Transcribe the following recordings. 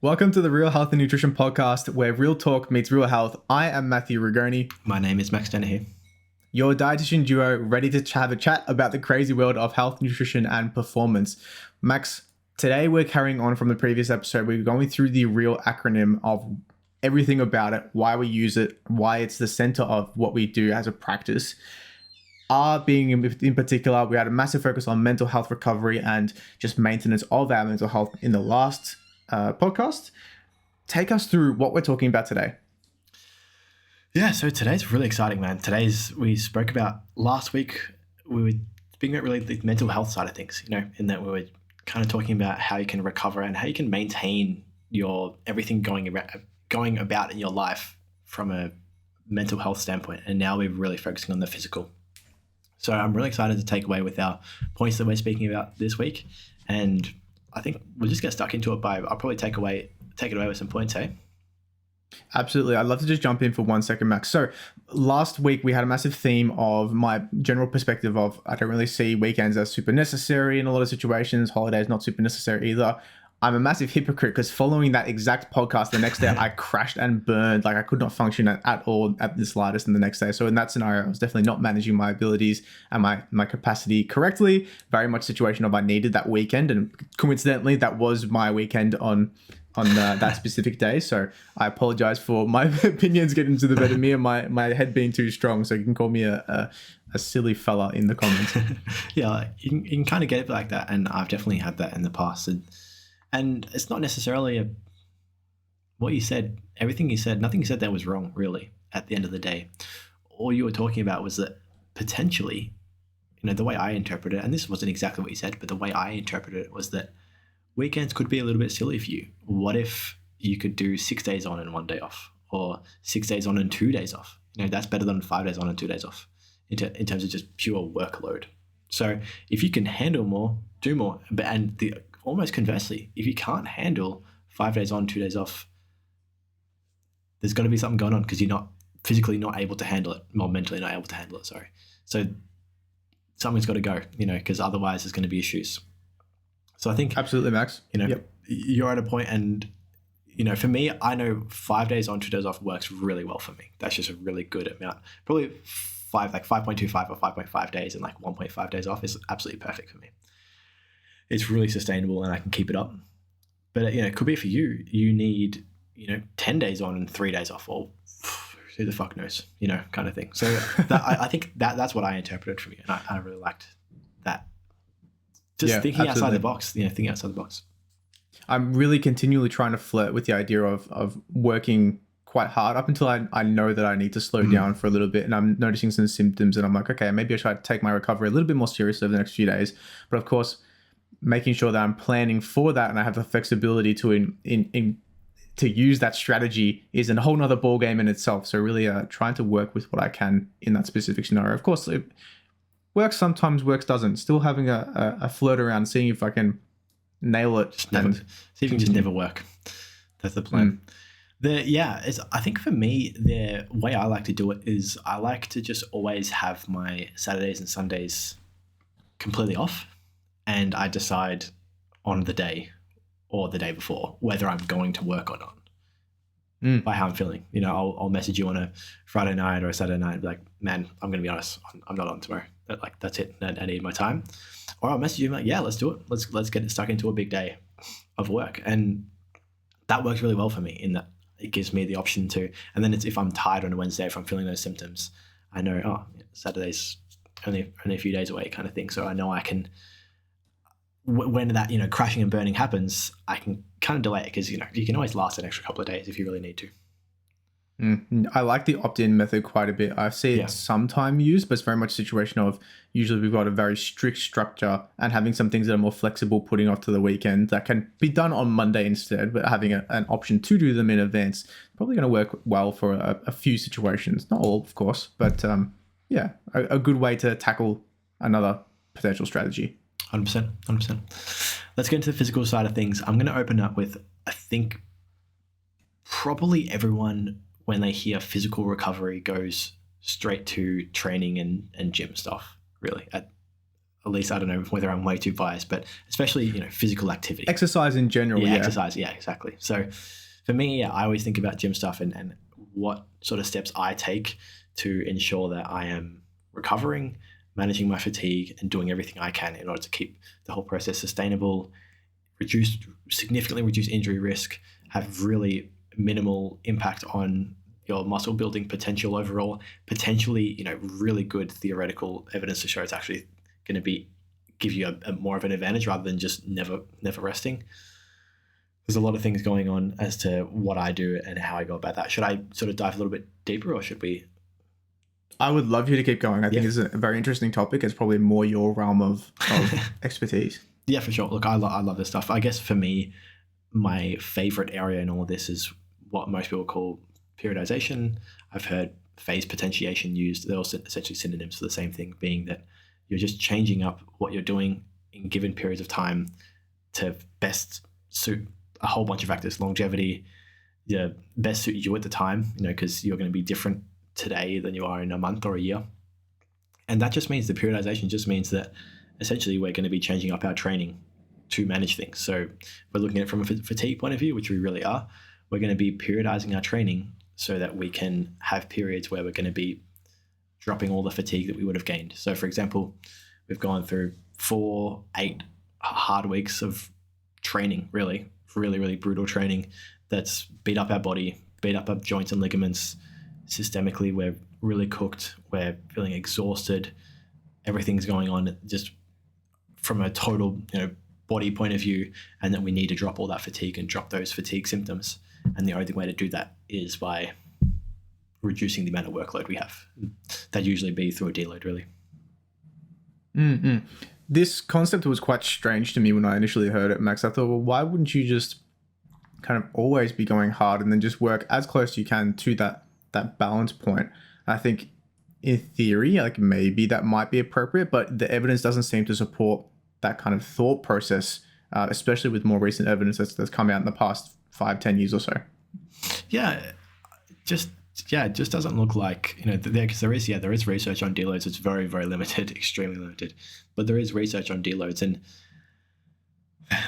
Welcome to the Real Health and Nutrition Podcast, where real talk meets real health. I am Matthew Rigoni, My name is Max Dennehy. your dietitian duo, ready to have a chat about the crazy world of health, nutrition, and performance. Max, today we're carrying on from the previous episode. We're going through the R.E.A.L acronym of everything about it, why we use it, why it's the center of what we do as a practice. R being in particular, we had a massive focus on mental health recovery and just maintenance of our mental health in the last podcast. Take us through what we're talking about today. Yeah, so today's really exciting, man. We spoke about last week, we were speaking about really the mental health side of things, in that we were kind of talking about how you can recover and how you can maintain your everything going about in your life from a mental health standpoint. And now we're really focusing on the physical. So I'm really excited to take away with our points that we're speaking about this week. And I think we'll just get stuck into it I'll probably take it away with some points, hey? Absolutely. I'd love to just jump in for 1 second, Max. So last week we had a massive theme of my general perspective of I don't really see weekends as super necessary in a lot of situations. Holidays not super necessary either. I'm a massive hypocrite because following that exact podcast, the next day I crashed and burned. Like I could not function at all at the slightest in the next day. So in that scenario, I was definitely not managing my abilities and my capacity correctly. Very much situation of I needed that weekend. And coincidentally, that was my weekend on that specific day. So I apologize for my opinions getting to the better of me and my head being too strong. So you can call me a silly fella in the comments. Yeah, you can kind of get it like that. And I've definitely had that in the past. And it's not necessarily what you said, everything you said, nothing you said there was wrong, really, at the end of the day. All you were talking about was that potentially, the way I interpret it, and this wasn't exactly what you said, but the way I interpreted it was that weekends could be a little bit silly for you. What if you could do 6 days on and 1 day off, or 6 days on and 2 days off? That's better than 5 days on and 2 days off in terms of just pure workload. So if you can handle more, do more. Almost conversely, if you can't handle 5 days on, 2 days off, there's got to be something going on because you're not physically not able to handle it, or mentally not able to handle it, sorry. So something's got to go, because otherwise there's going to be issues. So I think... Absolutely, Max. Yep. You're at a point and, for me, I know 5 days on, 2 days off works really well for me. That's just a really good amount. Probably 5.25 or 5.5 days and 1.5 days off is absolutely perfect for me. It's really sustainable and I can keep it up. But, it could be for you. You need, 10 days on and 3 days off, or who the fuck knows, kind of thing. So I think that's what I interpreted from you. And I really liked that. Just thinking outside the box, thinking outside the box. I'm really continually trying to flirt with the idea of working quite hard up until I know that I need to slow down for a little bit, and I'm noticing some symptoms and I'm like, okay, maybe I should take my recovery a little bit more seriously over the next few days. But of course, making sure that I'm planning for that and I have the flexibility to use that strategy is a whole nother ball game in itself. So really trying to work with what I can in that specific scenario. Of course, it works sometimes, works doesn't. Still having a flirt around, seeing if I can nail it. See if you can just never work. That's the plan. I think for me, the way I like to do it is I like to just always have my Saturdays and Sundays completely off. And I decide on the day or the day before whether I'm going to work or not by how I'm feeling. I'll message you on a Friday night or a Saturday night and be like, man, I'm going to be honest, I'm not on tomorrow. That's it. I need my time. Or I'll message you and be like, yeah, let's do it. Let's get it stuck into a big day of work. And that works really well for me in that it gives me the option to, and then it's if I'm tired on a Wednesday, if I'm feeling those symptoms, I know, Saturday's only a few days away kind of thing. So I know I can, when that, crashing and burning happens, I can kind of delay it because, you can always last an extra couple of days if you really need to. I like the opt-in method quite a bit. I see it sometimes used, but it's very much a situation of usually we've got a very strict structure and having some things that are more flexible, putting off to the weekend that can be done on Monday instead, but having an option to do them in advance, probably going to work well for a few situations. Not all, of course, but a good way to tackle another potential strategy. 100%. Let's get into the physical side of things. I'm going to open up with, I think, probably everyone, when they hear physical recovery, goes straight to training and gym stuff, really. at least I don't know whether I'm way too biased, but especially, physical activity. Exercise in general, yeah. Exercise, yeah, exactly. So for me, I always think about gym stuff and what sort of steps I take to ensure that I am recovering, managing my fatigue, and doing everything I can in order to keep the whole process sustainable, significantly reduce injury risk, have really minimal impact on your muscle building potential overall, potentially, really good theoretical evidence to show it's actually going to give you a more of an advantage rather than just never resting. There's a lot of things going on as to what I do and how I go about that. Should I sort of dive a little bit deeper, or should we? I would love you to keep going. I think it's a very interesting topic. It's probably more your realm of expertise. Yeah, for sure. Look, I love this stuff. I guess for me, my favorite area in all of this is what most people call periodization. I've heard phase potentiation used. They're also essentially synonyms for the same thing, being that you're just changing up what you're doing in given periods of time to best suit a whole bunch of factors. Longevity, best suit you at the time, because you're going to be different today than you are in a month or a year. And that just means the periodization just means that essentially we're going to be changing up our training to manage things. So we're looking at it from a fatigue point of view, which we really are. We're going to be periodizing our training so that we can have periods where we're going to be dropping all the fatigue that we would have gained. So for example, we've gone through 4-8 hard weeks of training, really brutal training that's beat up our body, beat up our joints and ligaments. Systemically, we're really cooked. We're feeling exhausted. Everything's going on just from a total, body point of view, and that we need to drop all that fatigue and drop those fatigue symptoms. And the only way to do that is by reducing the amount of workload we have. That'd usually be through a deload, really. Mm-hmm. This concept was quite strange to me when I initially heard it, Max. I thought, well, why wouldn't you just kind of always be going hard and then just work as close as you can to that balance point? I think in theory, like maybe that might be appropriate, but the evidence doesn't seem to support that kind of thought process, especially with more recent evidence that's come out in the past 5-10 years or so. It just doesn't look like, because there is research on deloads. It's very, very limited, extremely limited, but there is research on deloads. And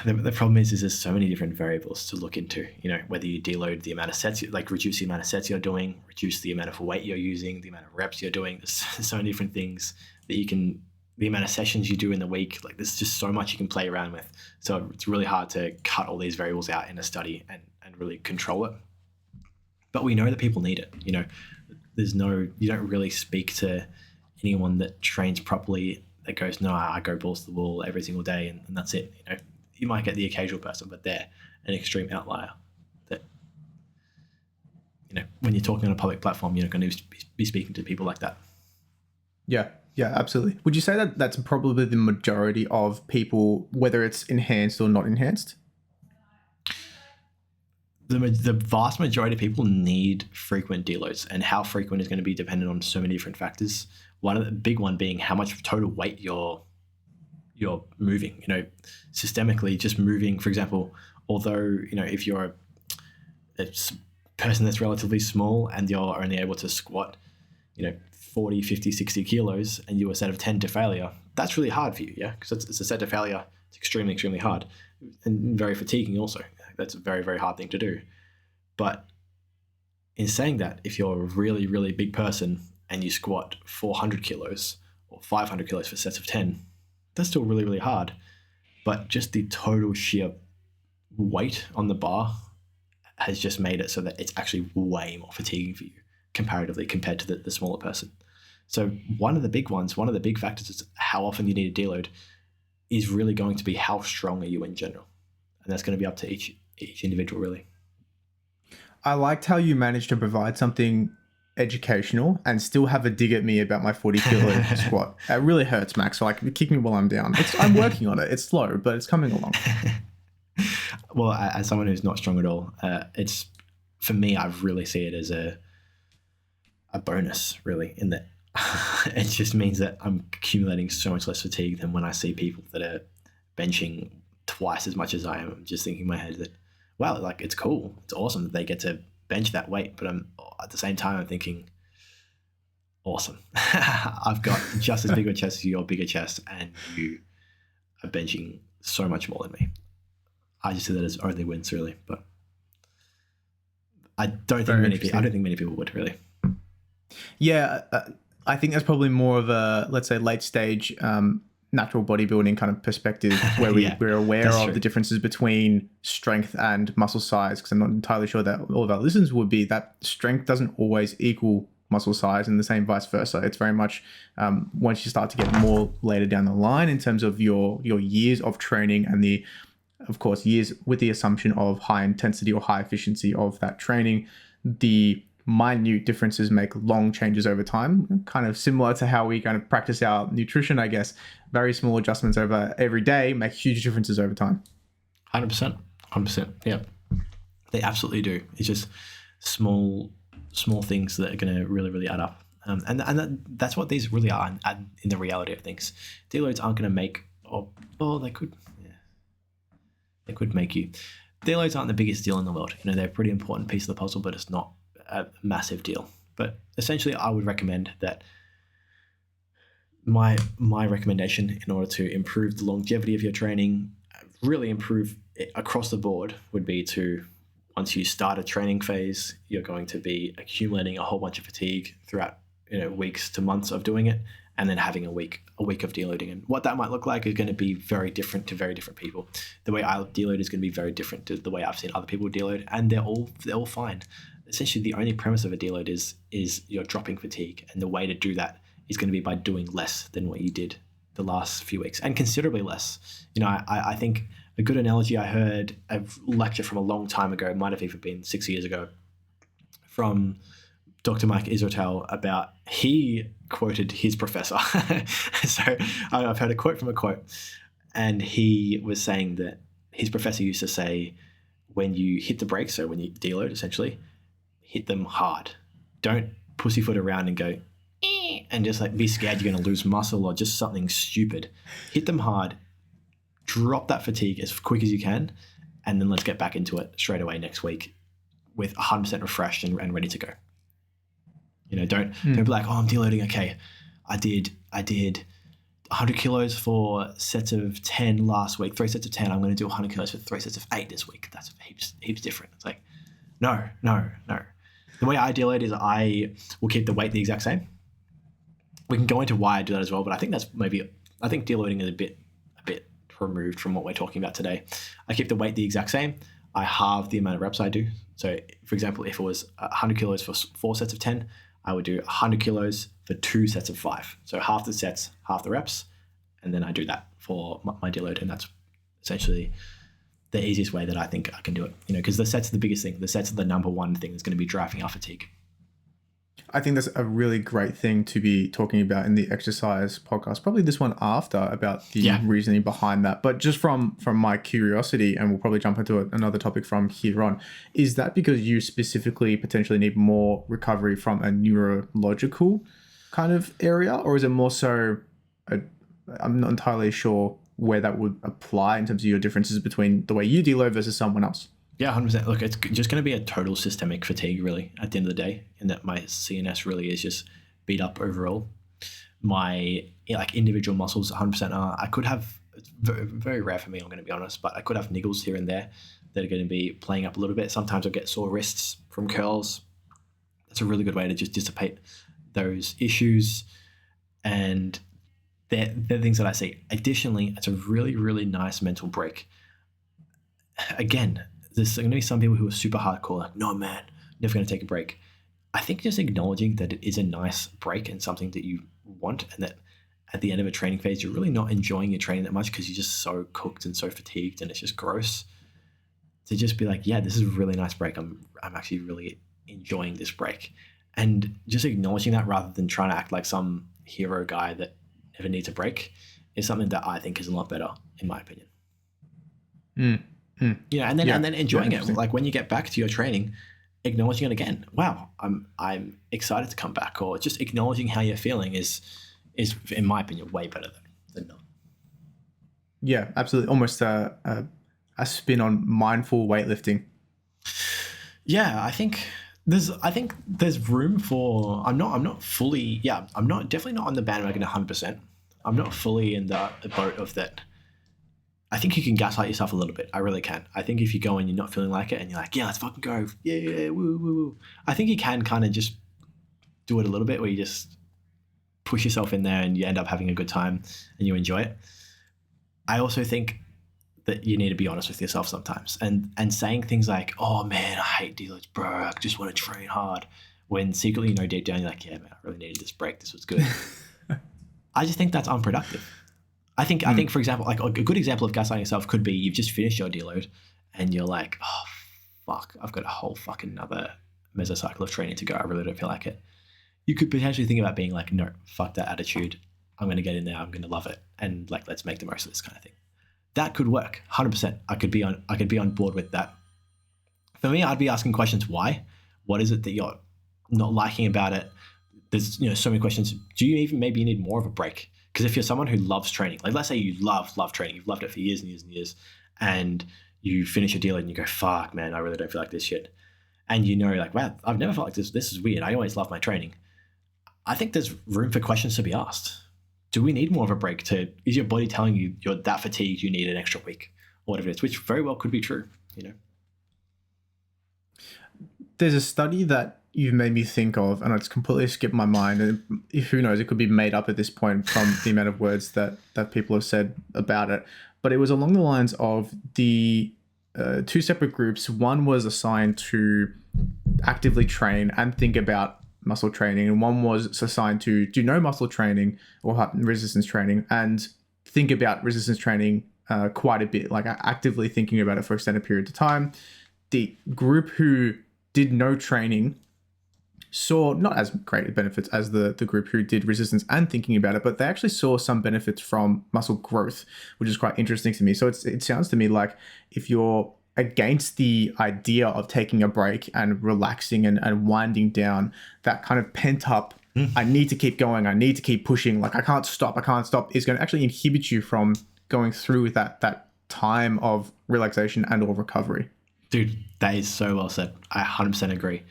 the problem is there's so many different variables to look into, whether you deload the amount of sets, reduce the amount of sets you're doing, reduce the amount of weight you're using, the amount of reps you're doing. There's so many different things that the amount of sessions you do in the week, there's just so much you can play around with. So it's really hard to cut all these variables out in a study and really control it. But we know that people need it. You don't really speak to anyone that trains properly that goes, no, I go balls to the wall every single day and that's it. You might get the occasional person, but they're an extreme outlier. That, when you're talking on a public platform, you're not going to be speaking to people like that. Yeah, absolutely. Would you say that that's probably the majority of people, whether it's enhanced or not enhanced? The vast majority of people need frequent deloads, and how frequent is going to be dependent on so many different factors. One of the big one being how much total weight you're moving. Systemically, just moving. For example, although if you're a person that's relatively small and you're only able to squat, 40, 50, 60 kilos, and you a set of 10 to failure, that's really hard for you, yeah, because it's a set to failure. It's extremely, extremely hard and very fatiguing also. That's a very, very hard thing to do. But in saying that, if you're a really, really big person and you squat 400 kilos or 500 kilos for sets of 10, that's still really, really hard. But just the total sheer weight on the bar has just made it so that it's actually way more fatiguing for you comparatively compared to the smaller person. So one of the big factors is how often you need a deload is really going to be how strong are you in general. And that's going to be up to each individual, really. I liked how you managed to provide something educational and still have a dig at me about my 40 kilo squat. It really hurts, Max. So kick me while I'm down. I'm working on it. It's slow, but it's coming along. Well, as someone who's not strong at all, it's, for me, I really see it as a bonus, really, in that it just means that I'm accumulating so much less fatigue than when I see people that are benching twice as much as I am. I'm just thinking in my head that, wow, it's cool. It's awesome that they get to bench that weight. But at the same time, I'm thinking Awesome. I've got just as big of a chest as you, or bigger chest, and you are benching so much more than me. I just see that as only wins, really, but I don't think many people would really. Yeah, I think that's probably more of a, let's say, late stage natural bodybuilding kind of perspective where we're aware of the differences between strength and muscle size, because I'm not entirely sure that all of our listeners would be, that strength doesn't always equal muscle size, and the same vice versa. It's very much once you start to get more later down the line in terms of your years of training and the, of course, years with the assumption of high intensity or high efficiency of that training, the minute differences make long changes over time, kind of similar to how we kind of practice our nutrition, I guess. Very small adjustments over every day make huge differences over time. 100%. Yeah, they absolutely do. It's just small things that are going to really, really add up. And that's what these really are in the reality of things. Deloads aren't going to make, or they could, they could make you. Deloads aren't the biggest deal in the world. They're a pretty important piece of the puzzle, but it's not a massive deal. But essentially, I would recommend that my recommendation in order to improve the longevity of your training, really improve it across the board, would be to, once you start a training phase, you're going to be accumulating a whole bunch of fatigue throughout weeks to months of doing it, and then having a week of deloading. And what that might look like is going to be very different to very different people. The way I deload is going to be very different to the way I've seen other people deload, and they're all fine. Essentially, the only premise of a deload is you're dropping fatigue, and the way to do that is going to be by doing less than what you did the last few weeks, and considerably less. I think a good analogy I heard, a lecture from a long time ago, it might have even been 6 years ago, from Dr. Mike Israetel, about, he quoted his professor. So I've heard a quote from a quote, and he was saying that his professor used to say, when you hit the brakes, so when you deload, essentially, hit them hard. Don't pussyfoot around and go, and just like be scared you're going to lose muscle or just something stupid. Hit them hard, drop that fatigue as quick as you can, and then let's get back into it straight away next week with 100% refreshed and ready to go. Don't be like, oh, I'm deloading. Okay, I did 100 kilos for sets of 10 last week, 3 sets of 10. I'm going to do 100 kilos for 3 sets of 8 this week. That's heaps different. It's like, no. The way I deload is I will keep the weight the exact same. We can go into why I do that as well, but I think deloading is a bit removed from what we're talking about today. I keep the weight the exact same. I halve the amount of reps I do. So, for example, if it was 100 kilos for 4 sets of 10, I would do 100 kilos for 2 sets of 5. So half the sets, half the reps, and then I do that for my deload, and that's essentially the easiest way that I think I can do it. Because the sets are the biggest thing. The sets are the number one thing that's going to be driving our fatigue. I think that's a really great thing to be talking about in the exercise podcast. Probably this one after, about the reasoning behind that. But just from my curiosity, and we'll probably jump into another topic from here on, is that because you specifically potentially need more recovery from a neurological kind of area, or is it more so, I'm not entirely sure where that would apply in terms of your differences between the way you deload versus someone else? Yeah, 100%. Look, it's just going to be a total systemic fatigue, really, at the end of the day, and that my CNS really is just beat up overall. My individual muscles, 100% are. I could have, it's very, very rare for me, I'm going to be honest, but I could have niggles here and there that are going to be playing up a little bit. Sometimes I'll get sore wrists from curls. That's a really good way to just dissipate those issues, and they're things that I see. Additionally, it's a really, really nice mental break. Again, there's going to be some people who are super hardcore, like, no, man, never going to take a break. I think just acknowledging that it is a nice break and something that you want, and that at the end of a training phase, you're really not enjoying your training that much because you're just so cooked and so fatigued and it's just gross. To just be like, yeah, this is a really nice break. I'm actually really enjoying this break. And just acknowledging that rather than trying to act like some hero guy that never needs a break is something that I think is a lot better, in my opinion. And then enjoying it. Like when you get back to your training, acknowledging it again. Wow, I'm excited to come back, or just acknowledging how you're feeling is in my opinion way better than not. Yeah, absolutely. Almost a spin on mindful weightlifting. Yeah, I think I think there's room for. I'm not fully. Yeah, I'm not definitely not on the bandwagon 100%. I'm not fully in the boat of that. I think you can gaslight yourself a little bit. I really can. I think if you go and you're not feeling like it and you're like, yeah, let's fucking go. Yeah, woo, woo, woo. I think you can kind of just do it a little bit where you just push yourself in there and you end up having a good time and you enjoy it. I also think that you need to be honest with yourself sometimes and saying things like, oh man, I hate deloads, bro. I just want to train hard. When secretly, deep down, you're like, yeah, man, I really needed this break. This was good. I just think that's unproductive. I think, for example, like a good example of gaslighting yourself could be you've just finished your deload and you're like, oh, fuck, I've got a whole fucking another mesocycle of training to go. I really don't feel like it. You could potentially think about being like, no, fuck that attitude. I'm going to get in there. I'm going to love it. And like, let's make the most of this kind of thing. That could work 100%. I could be on board with that. For me, I'd be asking questions. Why? What is it that you're not liking about it? There's so many questions. Do you even maybe need more of a break? Because if you're someone who loves training, like let's say you love training, you've loved it for years and years and years, and you finish your deal and you go, fuck, man, I really don't feel like this shit. And like, wow, I've never felt like this. This is weird. I always love my training. I think there's room for questions to be asked. Do we need more of a break? Is your body telling you you're that fatigued, you need an extra week or whatever it is, which very well could be true, There's a study that you've made me think of, and it's completely skipped my mind. And who knows, it could be made up at this point from the amount of words that people have said about it. But it was along the lines of the two separate groups. One was assigned to actively train and think about muscle training, and one was assigned to do no muscle training or resistance training and think about resistance training quite a bit, like actively thinking about it for extended periods of time. The group who did no training saw not as great benefits as the group who did resistance and thinking about it, but they actually saw some benefits from muscle growth, which is quite interesting to me. So it sounds to me like if you're against the idea of taking a break and relaxing and winding down, that kind of pent up, I need to keep going, I need to keep pushing, like I can't stop, is going to actually inhibit you from going through with that time of relaxation and or recovery. Dude, that is so well said. I 100% agree.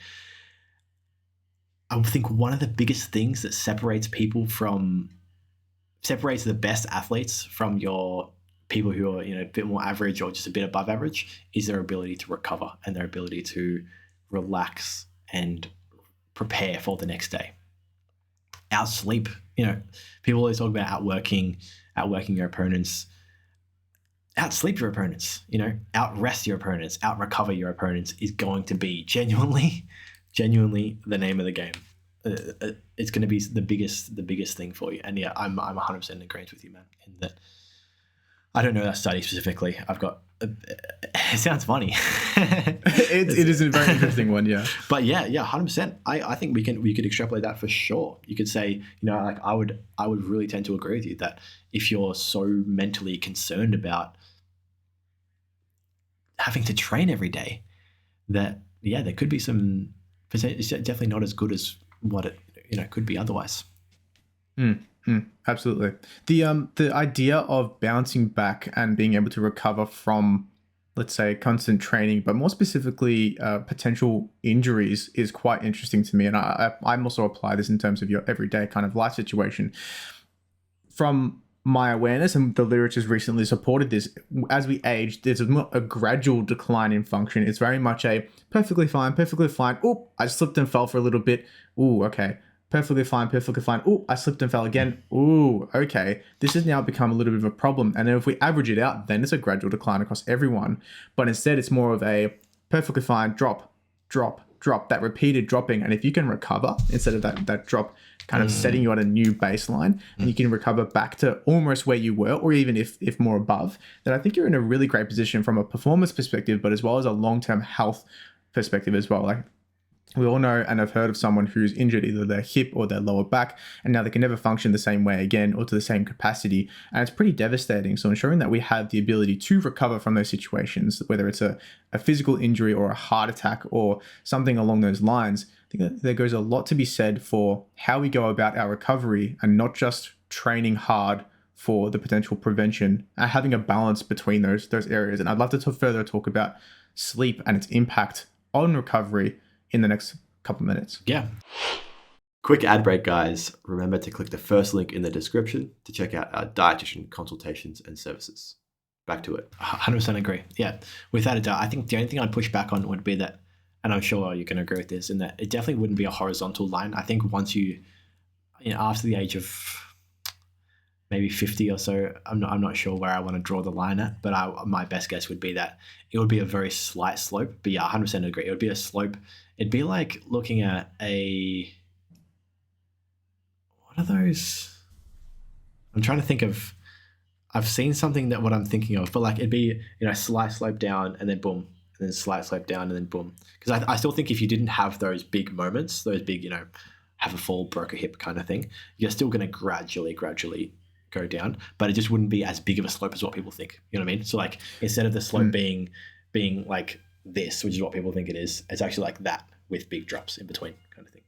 I think one of the biggest things that separates the best athletes from your people who are a bit more average or just a bit above average is their ability to recover and their ability to relax and prepare for the next day. Outsleep, people always talk about outworking your opponents. Outsleep your opponents, outrest your opponents, outrecover your opponents is going to be genuinely the name of the game. It's going to be the biggest thing for you. And yeah, I'm 100% in agreement with you, man. In that, I don't know that study specifically. I've got. It sounds funny. it is a very interesting one, yeah. But yeah, 100%. I think we could extrapolate that for sure. You could say, like I would really tend to agree with you that if you're so mentally concerned about having to train every day, that there could be some. It's definitely not as good as what it could be otherwise. Absolutely. The idea of bouncing back and being able to recover from, let's say, constant training, but more specifically potential injuries, is quite interesting to me. And I also apply this in terms of your everyday kind of life situation. From my awareness, and the literature has recently supported this, as we age, there's a gradual decline in function. It's very much a perfectly fine. Oh, I slipped and fell for a little bit. Ooh, okay. Perfectly fine. Oh, I slipped and fell again. Ooh, okay. This has now become a little bit of a problem. And then if we average it out, then it's a gradual decline across everyone. But instead, it's more of a perfectly fine drop, that repeated dropping. And if you can recover instead of that drop kind of setting you on a new baseline, and you can recover back to almost where you were, or even if more above, then I think you're in a really great position from a performance perspective, but as well as a long-term health perspective as well. Like, we all know and have heard of someone who's injured either their hip or their lower back, and now they can never function the same way again or to the same capacity. And it's pretty devastating. So ensuring that we have the ability to recover from those situations, whether it's a physical injury or a heart attack or something along those lines, I think that there goes a lot to be said for how we go about our recovery and not just training hard for the potential prevention and having a balance between those areas. And I'd love to further talk about sleep and its impact on recovery in the next couple minutes. Yeah. Quick ad break, guys. Remember to click the first link in the description to check out our dietitian consultations and services. Back to it. 100% agree. Yeah, without a doubt. I think the only thing I'd push back on would be that, and I'm sure you can agree with this, in that it definitely wouldn't be a horizontal line. I think once after the age of maybe 50 or so, I'm not sure where I want to draw the line at, but my best guess would be that it would be a very slight slope. But yeah, 100% agree. It would be a slope. It'd be like looking at what are those? I'm trying to think of. I've seen something that what I'm thinking of, but like it'd be slight slope down and then boom, and then slight slope down and then boom. Because I still think if you didn't have those big moments, those big have a fall, broke a hip kind of thing, you're still going to gradually go down, but it just wouldn't be as big of a slope as what people think. You know what I mean? So like instead of the slope being like this, which is what people think it is, it's actually like that with big drops in between kind of thing.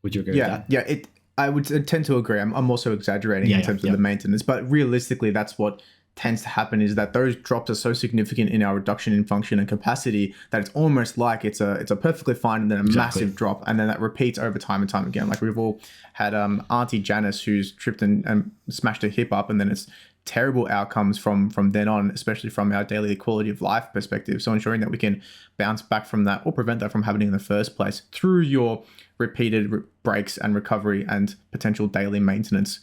Would you agree with that? Yeah, I would tend to agree. I'm also exaggerating in terms of the maintenance, but realistically, that's what tends to happen, is that those drops are so significant in our reduction in function and capacity that it's almost like it's a perfectly fine and then a massive drop, and then that repeats over time and time again. Like we've all had Auntie Janice who's tripped and smashed her hip up, and then it's terrible outcomes from then on, especially from our daily quality of life perspective. So ensuring that we can bounce back from that or prevent that from happening in the first place through your repeated breaks and recovery and potential daily maintenance,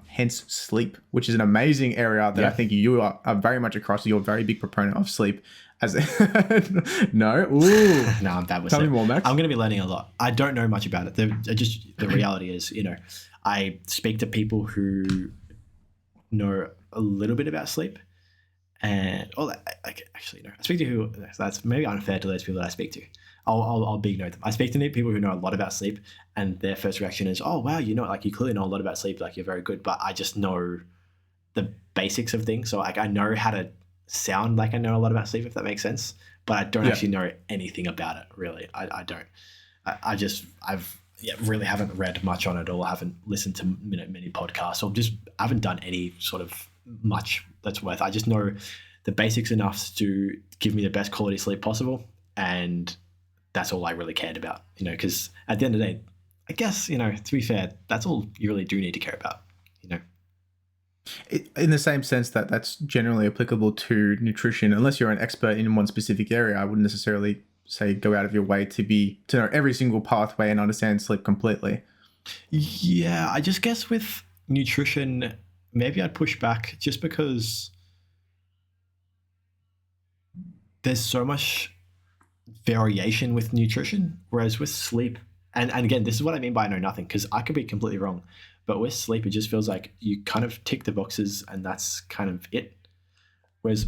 hence sleep, which is an amazing area that I think you are very much across. You're a very big proponent of sleep. No? Ooh. No, I'm bad with Tell sleep. me more, Max. I'm going to be learning a lot. I don't know much about it. The reality is, I speak to people who know a little bit about sleep, and I speak to who. That's maybe unfair to those people that I speak to. I'll big note them. I speak to people who know a lot about sleep, and their first reaction is, "Oh wow, you clearly know a lot about sleep. Like you're very good." But I just know the basics of things. So like I know how to sound like I know a lot about sleep, if that makes sense. But I don't actually know anything about it. Really, I don't. I've really haven't read much on it, or haven't listened to many podcasts, or I haven't done any sort of much that's worth. I just know the basics enough to give me the best quality sleep possible, and that's all I really cared about. Because at the end of the day, I guess to be fair, that's all you really do need to care about. In the same sense that that's generally applicable to nutrition, unless you're an expert in one specific area, I wouldn't necessarily say go out of your way to know every single pathway and understand sleep completely. Yeah, I just guess with nutrition, maybe I'd push back just because there's so much variation with nutrition, whereas with sleep, and again, this is what I mean by I know nothing, because I could be completely wrong, but with sleep, it just feels like you kind of tick the boxes and that's kind of it. Whereas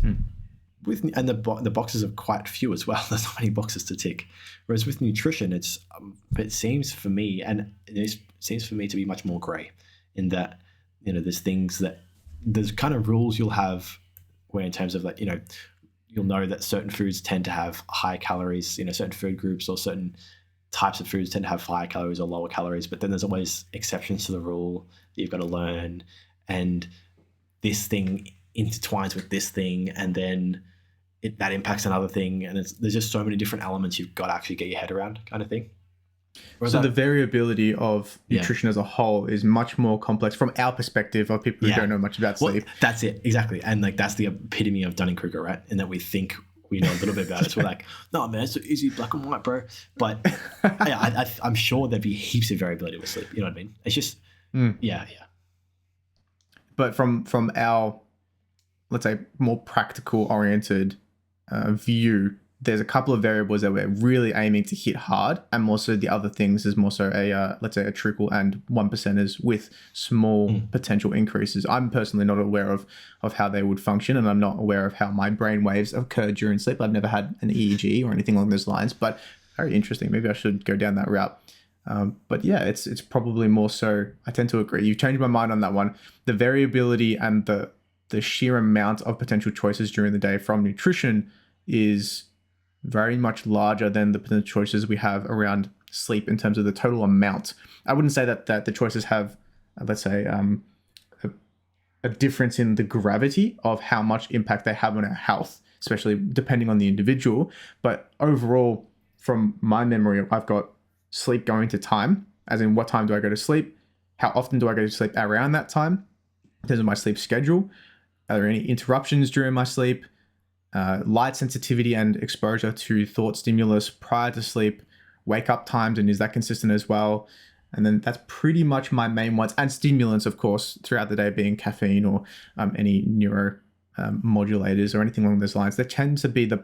the boxes are quite few as well. There's not many boxes to tick. Whereas with nutrition, it seems for me, and it seems for me to be much more grey, in that there's kind of rules you'll have where in terms of you'll know that certain foods tend to have high calories. Certain food groups or certain types of foods tend to have higher calories or lower calories. But then there's always exceptions to the rule that you've got to learn, and this thing intertwines with this thing, and then that impacts another thing, and there's just so many different elements you've got to actually get your head around, kind of thing. So the variability of nutrition as a whole is much more complex from our perspective of people who don't know much about sleep. Well, that's it, exactly. And that's the epitome of Dunning-Kruger, right? In that we think we know a little bit about it. So we're like, no, man, it's so easy, black and white, bro. But I'm sure there'd be heaps of variability with sleep. You know what I mean? It's just, yeah. But from our, let's say, more practical oriented view, there's a couple of variables that we're really aiming to hit hard, and more so the other things is more so let's say a trickle and 1%ers with small potential increases. I'm personally not aware of how they would function, and I'm not aware of how my brain waves occur during sleep. I've never had an EEG or anything along those lines, but very interesting. Maybe I should go down that route. But yeah, it's probably more so. I tend to agree. You've changed my mind on that one. The variability and the sheer amount of potential choices during the day from nutrition is very much larger than the potential choices we have around sleep in terms of the total amount. I wouldn't say that the choices have, let's say, a difference in the gravity of how much impact they have on our health, especially depending on the individual. But overall, from my memory, I've got sleep going to time, as in what time do I go to sleep? How often do I go to sleep around that time? In terms of my sleep schedule, are there any interruptions during my sleep? Light sensitivity and exposure to thought stimulus prior to sleep, wake up times, and is that consistent as well? And then that's pretty much my main ones. And stimulants, of course, throughout the day, being caffeine or any neuro modulators or anything along those lines. They tend to be the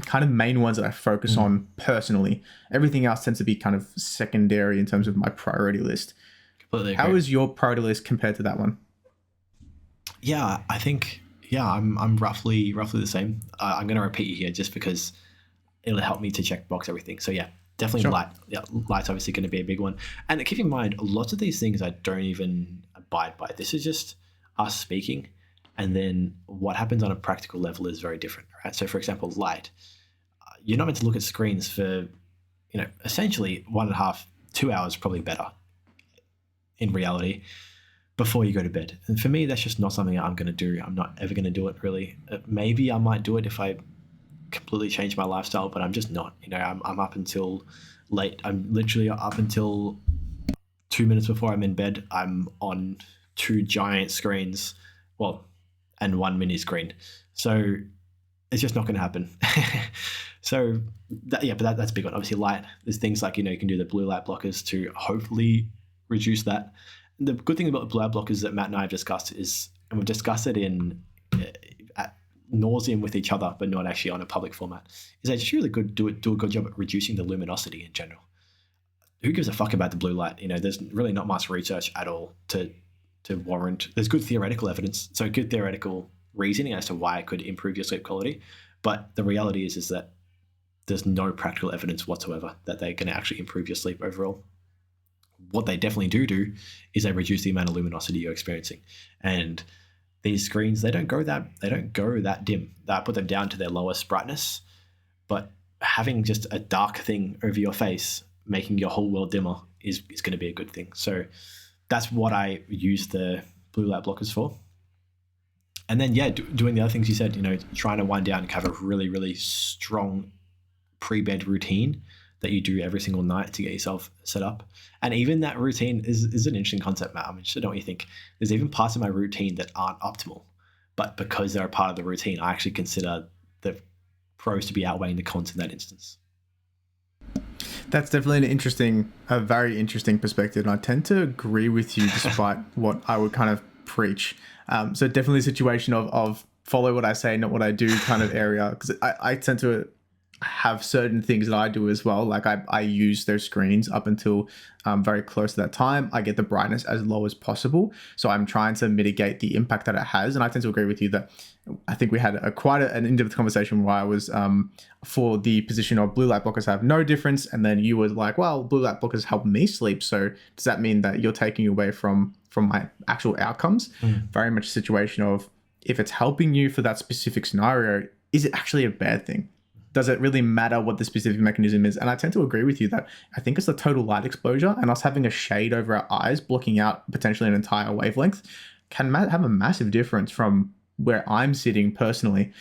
kind of main ones that I focus on personally. Everything else tends to be kind of secondary in terms of my priority list. Completely agree. How is your priority list compared to that one? Yeah, I think, I'm roughly the same. I'm going to repeat you here just because it'll help me to check box everything. So yeah, definitely Sure. light. Yeah, light's obviously going to be a big one. And keep in mind, lots of these things I don't even abide by. This is just us speaking. And then what happens on a practical level is very different, right? So for example, light. You're not meant to look at screens for, essentially 1.5, 2 hours, probably better in reality, before you go to bed. And for me, that's just not something I'm going to do. I'm not ever going to do it, really. Maybe I might do it if I completely change my lifestyle, but I'm just not. I'm up until late. I'm literally up until 2 minutes before I'm in bed. I'm on 2 giant screens, and 1 mini screen. So it's just not going to happen. So but that's a big one. Obviously, light. There's things like, you can do the blue light blockers to hopefully reduce that. The good thing about the blue light blockers that Matt and I have discussed is, and we've discussed it at nauseum with each other, but not actually on a public format, is they just really do a good job at reducing the luminosity in general. Who gives a fuck about the blue light? There's really not much research at all to warrant. There's good theoretical evidence, so good theoretical reasoning as to why it could improve your sleep quality. But the reality is that there's no practical evidence whatsoever that they're going to actually improve your sleep overall. What they definitely do is they reduce the amount of luminosity you're experiencing. And these screens, they don't go that dim. They put them down to their lowest brightness, but having just a dark thing over your face, making your whole world dimmer, is going to be a good thing. So that's what I use the blue light blockers for. And then, doing the other things you said, trying to wind down and have a really, really strong pre-bed routine that you do every single night to get yourself set up. And even that routine is an interesting concept, Matt. I'm interested in what you think. There's even parts of my routine that aren't optimal, but because they're a part of the routine, I actually consider the pros to be outweighing the cons in that instance. That's definitely a very interesting perspective. And I tend to agree with you despite what I would kind of preach. So definitely a situation of follow what I say, not what I do kind of area. Because I tend to have certain things that I do as well. Like I use those screens up until very close to that time. I get the brightness as low as possible. So I'm trying to mitigate the impact that it has. And I tend to agree with you that I think we had quite an in-depth conversation where I was for the position of blue light blockers have no difference. And then you were like, well, blue light blockers help me sleep. So does that mean that you're taking away from my actual outcomes? Very much a situation of, if it's helping you for that specific scenario, is it actually a bad thing? Does it really matter what the specific mechanism is? And I tend to agree with you that I think it's the total light exposure and us having a shade over our eyes, blocking out potentially an entire wavelength, can have a massive difference from where I'm sitting personally.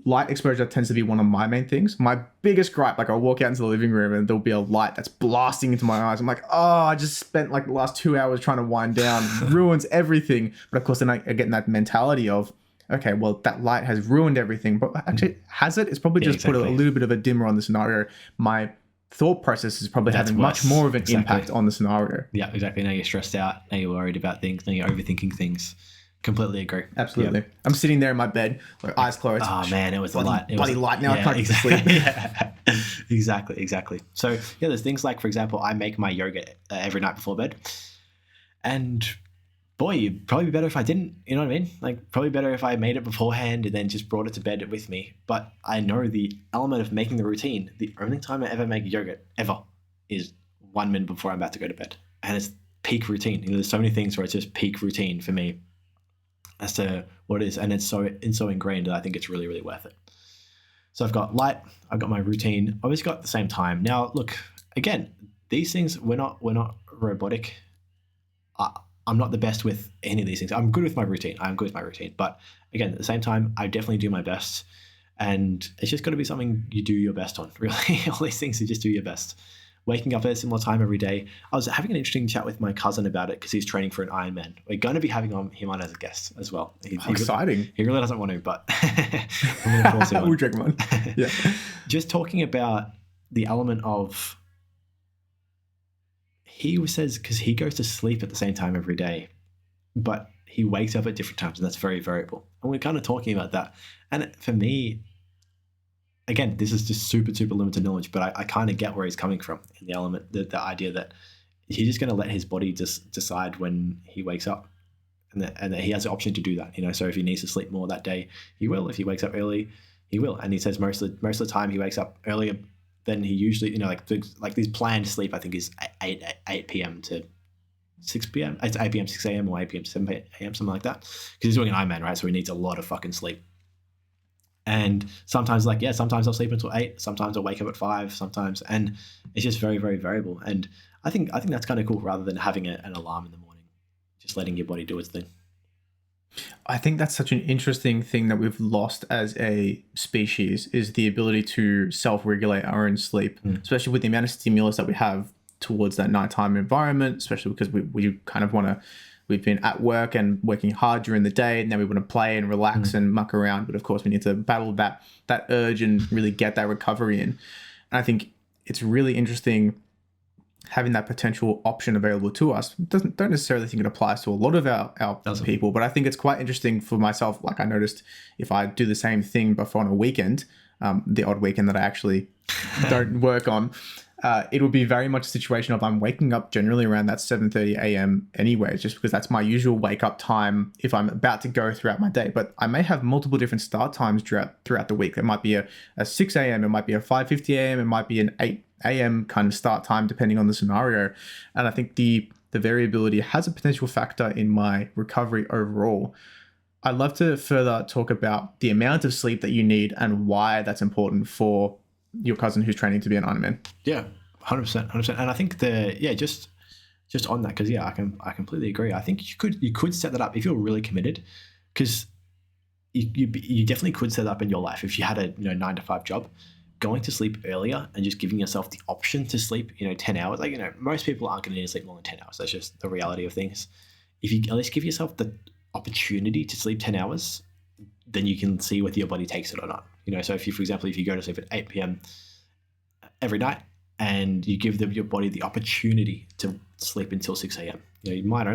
Light exposure tends to be one of my main things. My biggest gripe, like I'll walk out into the living room and there'll be a light that's blasting into my eyes. I'm like, oh, I just spent like the last 2 hours trying to wind down. Ruins everything. But of course, then I get in that mentality of, okay, well, that light has ruined everything, but actually, has it? It's probably just put a little bit of a dimmer on the scenario. My thought process is probably having much more of an impact on the scenario. Yeah, exactly. Now you're stressed out. Now you're worried about things. Now you're overthinking things. Completely agree. Absolutely. Yep. I'm sitting there in my bed, like eyes closed. Oh man, it was the light. Bloody light. Now I can't get to sleep. Exactly. So there's things like, for example, I make my yogurt every night before bed, and boy, it'd probably be better if I didn't, you know what I mean? Like, probably better if I made it beforehand and then just brought it to bed with me. But I know the element of making the routine, the only time I ever make yogurt, ever, is 1 minute before I'm about to go to bed. And it's peak routine. There's so many things where it's just peak routine for me as to what it is. And it's so ingrained that I think it's really, really worth it. So I've got light, I've got my routine, I've always got the same time. Now, look, again, these things, we're not robotic. I'm not the best with any of these things. I'm good with my routine. But again, at the same time, I definitely do my best. And it's just got to be something you do your best on, really. All these things, you just do your best. waking up at a similar time every day. I was having an interesting chat with my cousin about it because he's training for an Ironman. We're going to be having him on as a guest as well. Exciting. He really doesn't want to, but I'm going to force him on. We'll drink one. Yeah. Just talking about the element of, he says, because he goes to sleep at the same time every day, but he wakes up at different times, and that's very variable. And we're kind of talking about that. And for me, again, this is just super, super limited knowledge, but I kind of get where he's coming from in the element, the idea that he's just going to let his body just decide when he wakes up, and that he has the option to do that. So if he needs to sleep more that day, he will. If he wakes up early, he will. And he says most of the time he wakes up earlier than he usually, like these planned sleep, I think is 8 p.m. to 6 p.m. It's 8 p.m. 6 a.m. or 8 p.m. to 7 a.m. something like that, because he's doing an Ironman, right? So he needs a lot of fucking sleep. And sometimes, sometimes I'll sleep until 8. Sometimes I'll wake up at 5. Sometimes, and it's just very, very variable. And I think that's kind of cool, rather than having an alarm in the morning, just letting your body do its thing. I think that's such an interesting thing that we've lost as a species, is the ability to self-regulate our own sleep, especially with the amount of stimulus that we have towards that nighttime environment, especially because we kind of want to. We've been at work and working hard during the day, and now we want to play and relax and muck around. But of course, we need to battle that urge and really get that recovery in. And I think it's really interesting having that potential option available to us. Don't necessarily think it applies to a lot of our people, but I think it's quite interesting for myself. Like, I noticed if I do the same thing but on a weekend, the odd weekend that I actually don't work on, it would be very much a situation of I'm waking up generally around that 7:30 a.m. anyway, just because that's my usual wake up time if I'm about to go throughout my day. But I may have multiple different start times throughout the week. It might be a 6 a.m., it might be a 5:50 a.m., it might be an 8 a.m. kind of start time, depending on the scenario. And I think the variability has a potential factor in my recovery overall. I'd love to further talk about the amount of sleep that you need and why that's important for your cousin who's training to be an Ironman. Yeah, 100%. And I think just on that, because I completely agree. I think you could set that up if you're really committed, because you definitely could set that up in your life if you had a 9 to 5 job. Going to sleep earlier and just giving yourself the option to sleep 10 hours. Most people aren't going to need to sleep more than 10 hours. That's just the reality of things. If you at least give yourself the opportunity to sleep 10 hours, then you can see whether your body takes it or not. So if you, for example, if you go to sleep at 8 p.m. every night and you give your body the opportunity to sleep until 6 a.m., you might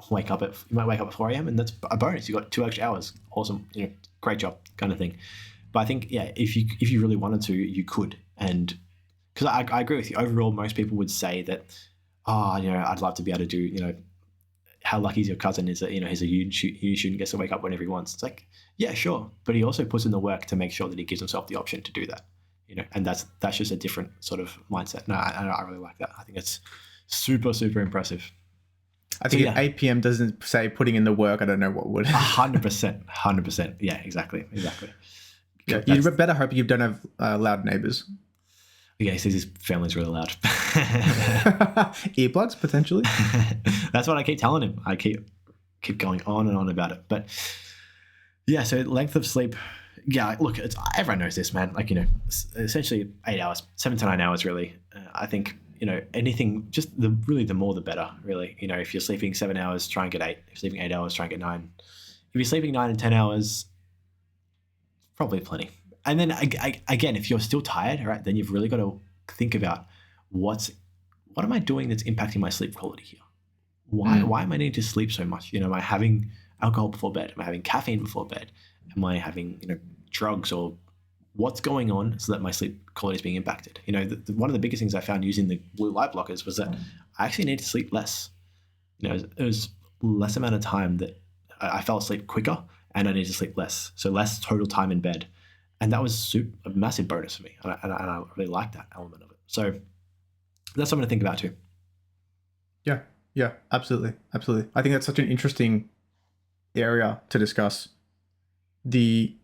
wake up at 4 a.m. and that's a bonus. You got 2 extra hours. Awesome. Great job, kind of thing. But I think, if you really wanted to, you could. And because I agree with you. Overall, most people would say that, I'd love to be able to do, how lucky is your cousin is that, he's a uni student, gets to wake up whenever he wants. It's like, yeah, sure. But he also puts in the work to make sure that he gives himself the option to do that, and that's just a different sort of mindset. No, I really like that. I think it's super, super impressive. I think if 8 p.m. doesn't say putting in the work, I don't know what would. 100%. Yeah, exactly. Yeah, you better hope you don't have loud neighbors. Yeah, he says his family's really loud. Earplugs, potentially. That's what I keep telling him. I keep going on and on about it. But yeah, so length of sleep. Yeah, look, everyone knows this, man. Essentially 8 hours, 7 to 9 hours, really. I think, anything, just the more the better, really. If you're sleeping 7 hours, try and get 8. If you're sleeping 8 hours, try and get 9. If you're sleeping 9 and 10 hours, probably plenty. And then again, if you're still tired, right, then you've really got to think about what am I doing that's impacting my sleep quality here? Why am I needing to sleep so much? Am I having alcohol before bed? Am I having caffeine before bed? Am I having drugs, or what's going on so that my sleep quality is being impacted? One of the biggest things I found using the blue light blockers was that I actually need to sleep less. It was less amount of time that I fell asleep quicker, and I need to sleep less. So less total time in bed. And that was a massive bonus for me. And I really like that element of it. So that's something to think about too. Yeah, absolutely. I think that's such an interesting area to discuss. The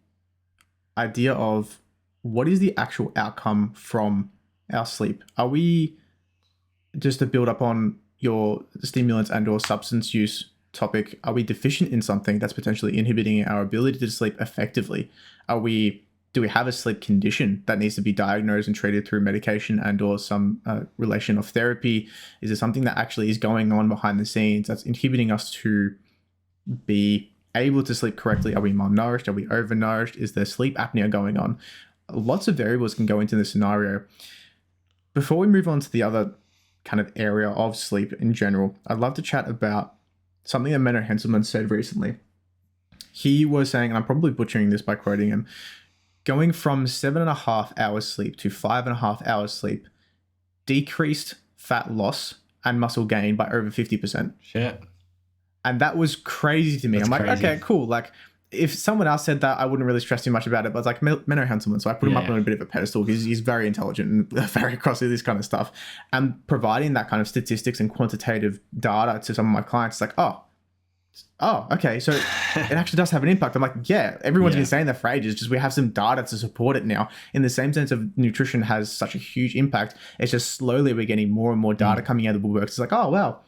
idea of what is the actual outcome from our sleep? Are we, just to build up on your stimulants and or substance use topic, are we deficient in something that's potentially inhibiting our ability to sleep effectively? Are we do we have a sleep condition that needs to be diagnosed and treated through medication and or some relation of therapy? Is there something that actually is going on behind the scenes that's inhibiting us to be able to sleep correctly? Are we malnourished? Are we overnourished? Is there sleep apnea going on? Lots of variables can go into the scenario. Before we move on to the other kind of area of sleep in general, I'd love to chat about something that Menno Henselman said recently. He was saying, and I'm probably butchering this by quoting him, going from 7.5 hours sleep to 5.5 hours sleep decreased fat loss and muscle gain by over 50%. Shit. And that was crazy to me. That's I'm like, crazy. okay, cool. Like, if someone else said that, I wouldn't really stress too much about it. But it's like Menno Henselman, so I put him up on a bit of a pedestal because he's very intelligent and very across this kind of stuff. And providing that kind of statistics and quantitative data to some of my clients, it's like, oh, okay. So it actually does have an impact. I'm like, yeah, everyone's been saying that for ages. Just we have some data to support it now. In the same sense of nutrition has such a huge impact. It's just slowly we're getting more and more data coming out of the woodworks. It's like, oh, wow.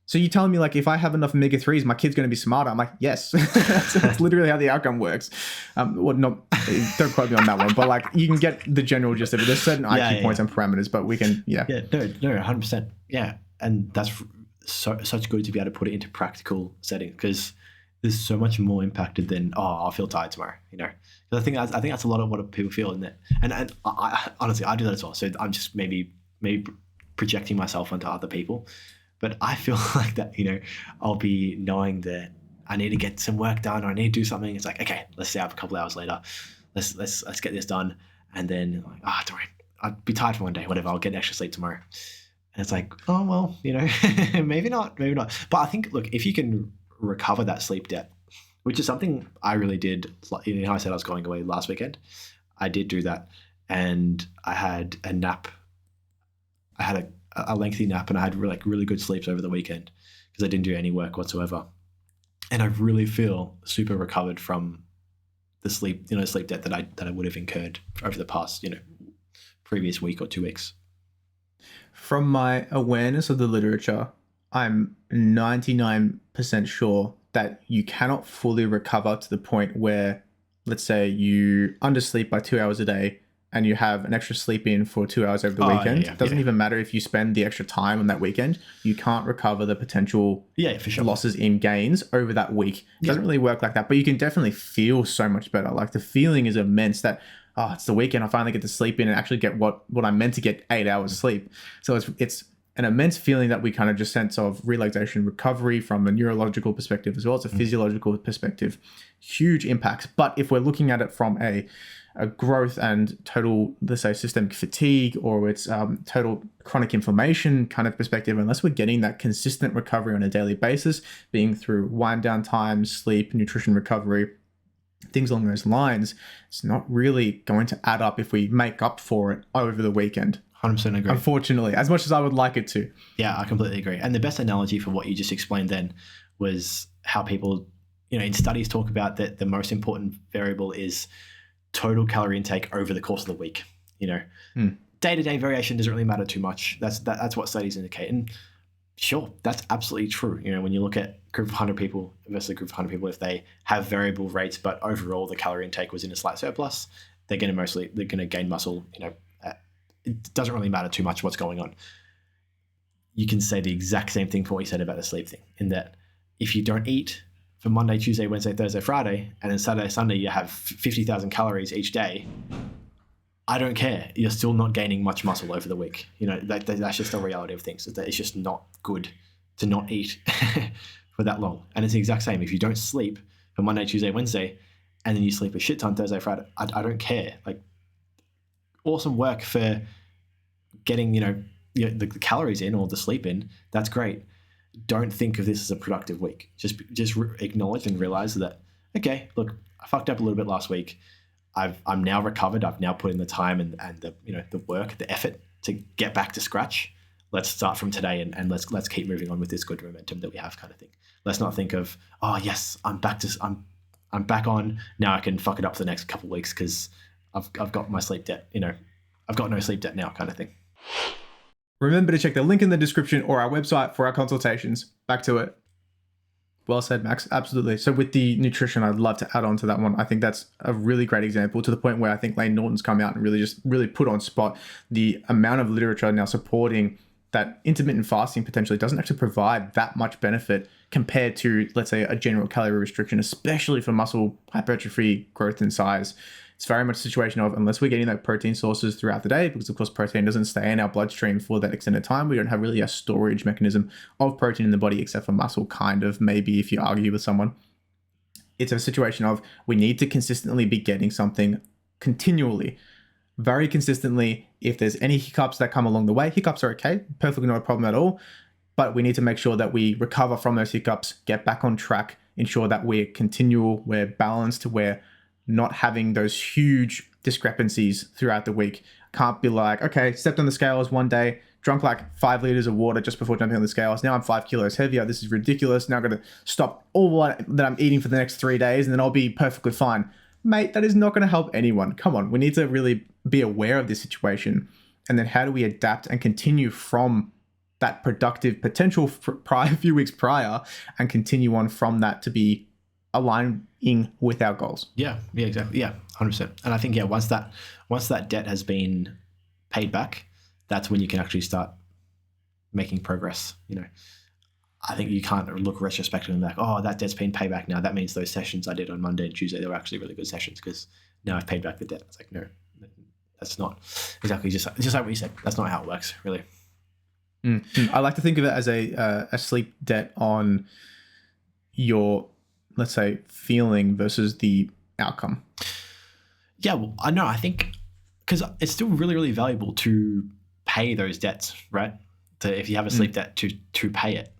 So you're telling me like if I have enough omega-3s, my kid's going to be smarter? I'm like, yes. That's literally how the outcome works. Well, not, don't quote me on that one, but like you can get the general gist of it. There's certain IQ points and parameters, but we can, Yeah, no, 100%. Yeah, and that's such good to be able to put it into practical setting because there's so much more impacted than I'll feel tired tomorrow. You know, because I think that's a lot of what people feel in that. And I honestly I do that as well. So I'm just maybe projecting myself onto other people. But I feel like that, you know, I'll be knowing that I need to get some work done or I need to do something. It's like, okay, let's stay up a couple of hours later. Let's get this done. And then like, don't worry, I'll be tired for one day, whatever. I'll get extra sleep tomorrow. And it's like, oh, well, you know, maybe not. But I think, look, if you can recover that sleep debt, which is something I really did, you know, I said I was going away last weekend. I did do that. And I had a nap. I had a lengthy nap and I had really good sleeps over the weekend because I didn't do any work whatsoever. And I really feel super recovered from the sleep debt that I would have incurred over the past, previous week or 2 weeks. From my awareness of the literature, I'm 99% sure that you cannot fully recover to the point where, let's say you undersleep by 2 hours a day and you have an extra sleep in for 2 hours over the weekend. It doesn't even matter if you spend the extra time on that weekend. You can't recover the potential for sure. losses in gains over that week. It doesn't really work like that, but you can definitely feel so much better. Like the feeling is immense that, it's the weekend. I finally get to sleep in and actually get what I'm meant to get 8 hours sleep. So it's an immense feeling that we kind of just sense of relaxation, recovery from a neurological perspective as well as a physiological perspective. Huge impacts. But if we're looking at it from a growth and total, let's say, systemic fatigue or it's total chronic inflammation kind of perspective, unless we're getting that consistent recovery on a daily basis, being through wind down time, sleep, nutrition recovery, things along those lines, it's not really going to add up if we make up for it over the weekend. 100% agree. Unfortunately, as much as I would like it to. Yeah, I completely agree. And the best analogy for what you just explained then was how people, in studies talk about that the most important variable is total calorie intake over the course of the week. Day-to-day variation doesn't really matter too much. That's what studies indicate. And sure, that's absolutely true. When you look at group of 100 people versus a group of 100 people, if they have variable rates, but overall the calorie intake was in a slight surplus, they're going to gain muscle. It doesn't really matter too much what's going on. You can say the exact same thing for what you said about the sleep thing, in that if you don't eat for Monday, Tuesday, Wednesday, Thursday, Friday, and then Saturday, Sunday, you have 50,000 calories each day, I don't care. You're still not gaining much muscle over the week. That's just the reality of things. It's just not good to not eat for that long. And it's the exact same. If you don't sleep for Monday, Tuesday, Wednesday, and then you sleep a shit ton Thursday, Friday, I don't care. Awesome work for getting, the calories in or the sleep in. That's great. Don't think of this as a productive week. Just acknowledge and realize that, okay, look, I fucked up a little bit last week. I'm now recovered. I've now put in the time and the work, the effort to get back to scratch. Let's start from today and let's keep moving on with this good momentum that we have, kind of thing. Let's not think of, yes, I'm back on. Now I can fuck it up for the next couple of weeks because I've got my sleep debt. I've got no sleep debt now, kind of thing. Remember to check the link in the description or our website for our consultations. Back to it. Well said, Max. Absolutely. So with the nutrition, I'd love to add on to that one. I think that's a really great example, to the point where I think Lane Norton's come out and really put on spot the amount of literature now supporting that intermittent fasting potentially doesn't actually provide that much benefit compared to, let's say, a general calorie restriction, especially for muscle hypertrophy, growth, and size. It's very much a situation of, unless we're getting that protein sources throughout the day, because of course protein doesn't stay in our bloodstream for that extended time. We don't have really a storage mechanism of protein in the body, except for muscle, kind of, maybe if you argue with someone. It's a situation of, we need to consistently be getting something continually, very consistently. If there's any hiccups that come along the way, hiccups are okay, perfectly not a problem at all. But we need to make sure that we recover from those hiccups, get back on track, ensure that we're continual, we're balanced, we're not having those huge discrepancies throughout the week. Can't be like, okay, stepped on the scales one day, drunk like 5 liters of water just before jumping on the scales. Now I'm 5 kilos heavier. This is ridiculous. Now I'm going to stop all that I'm eating for the next 3 days and then I'll be perfectly fine. Mate, that is not going to help anyone. Come on. We need to really be aware of this situation. And then how do we adapt and continue from that productive potential prior, few weeks prior, and continue on from that to be aligning with our goals. Yeah, exactly. Yeah, 100%. And I think, once that debt has been paid back, that's when you can actually start making progress. I think you can't look retrospectively and be like, oh, that debt's been paid back now. That means those sessions I did on Monday and Tuesday, they were actually really good sessions because now I've paid back the debt. It's like, no, that's not exactly just like what you said. That's not how it works, really. I like to think of it as a sleep debt on your, let's say, feeling versus the outcome. Yeah, well, I know. I think because it's still really, really valuable to pay those debts, right? If you have a sleep debt, to pay it.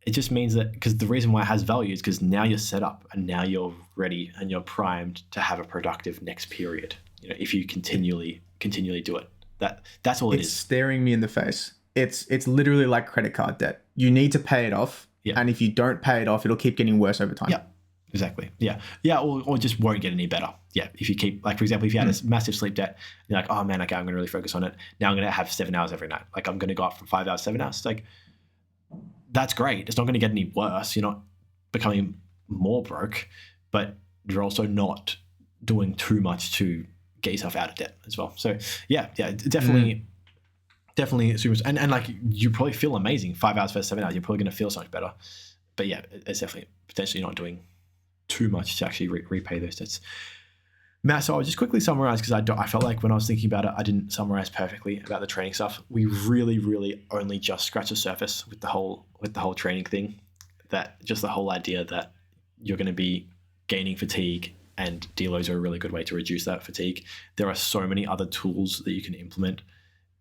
It just means that, because the reason why it has value is because now you're set up and now you're ready and you're primed to have a productive next period. If you continually do it, that's all it is. It's staring me in the face. It's literally like credit card debt. You need to pay it off. Yeah. And if you don't pay it off, it'll keep getting worse over time. Yeah, exactly. Yeah. Yeah. Or just won't get any better. Yeah. If you keep, like, for example, if you had a massive sleep debt, you're like, oh man, okay, I'm going to really focus on it. Now I'm going to have 7 hours every night. Like, I'm going to go up from 5 hours, 7 hours. It's like, that's great. It's not going to get any worse. You're not becoming more broke, but you're also not doing too much to get yourself out of debt as well. So yeah, definitely. Definitely super, and like, you probably feel amazing 5 hours versus 7 hours. You're probably going to feel so much better. But yeah, it's definitely potentially not doing too much to actually repay those debts. Matt, so I'll just quickly summarize, because I felt like when I was thinking about it, I didn't summarize perfectly about the training stuff. We really, really only just scratched the surface with the whole training thing. That just the whole idea that you're going to be gaining fatigue, and deloads are a really good way to reduce that fatigue. There are so many other tools that you can implement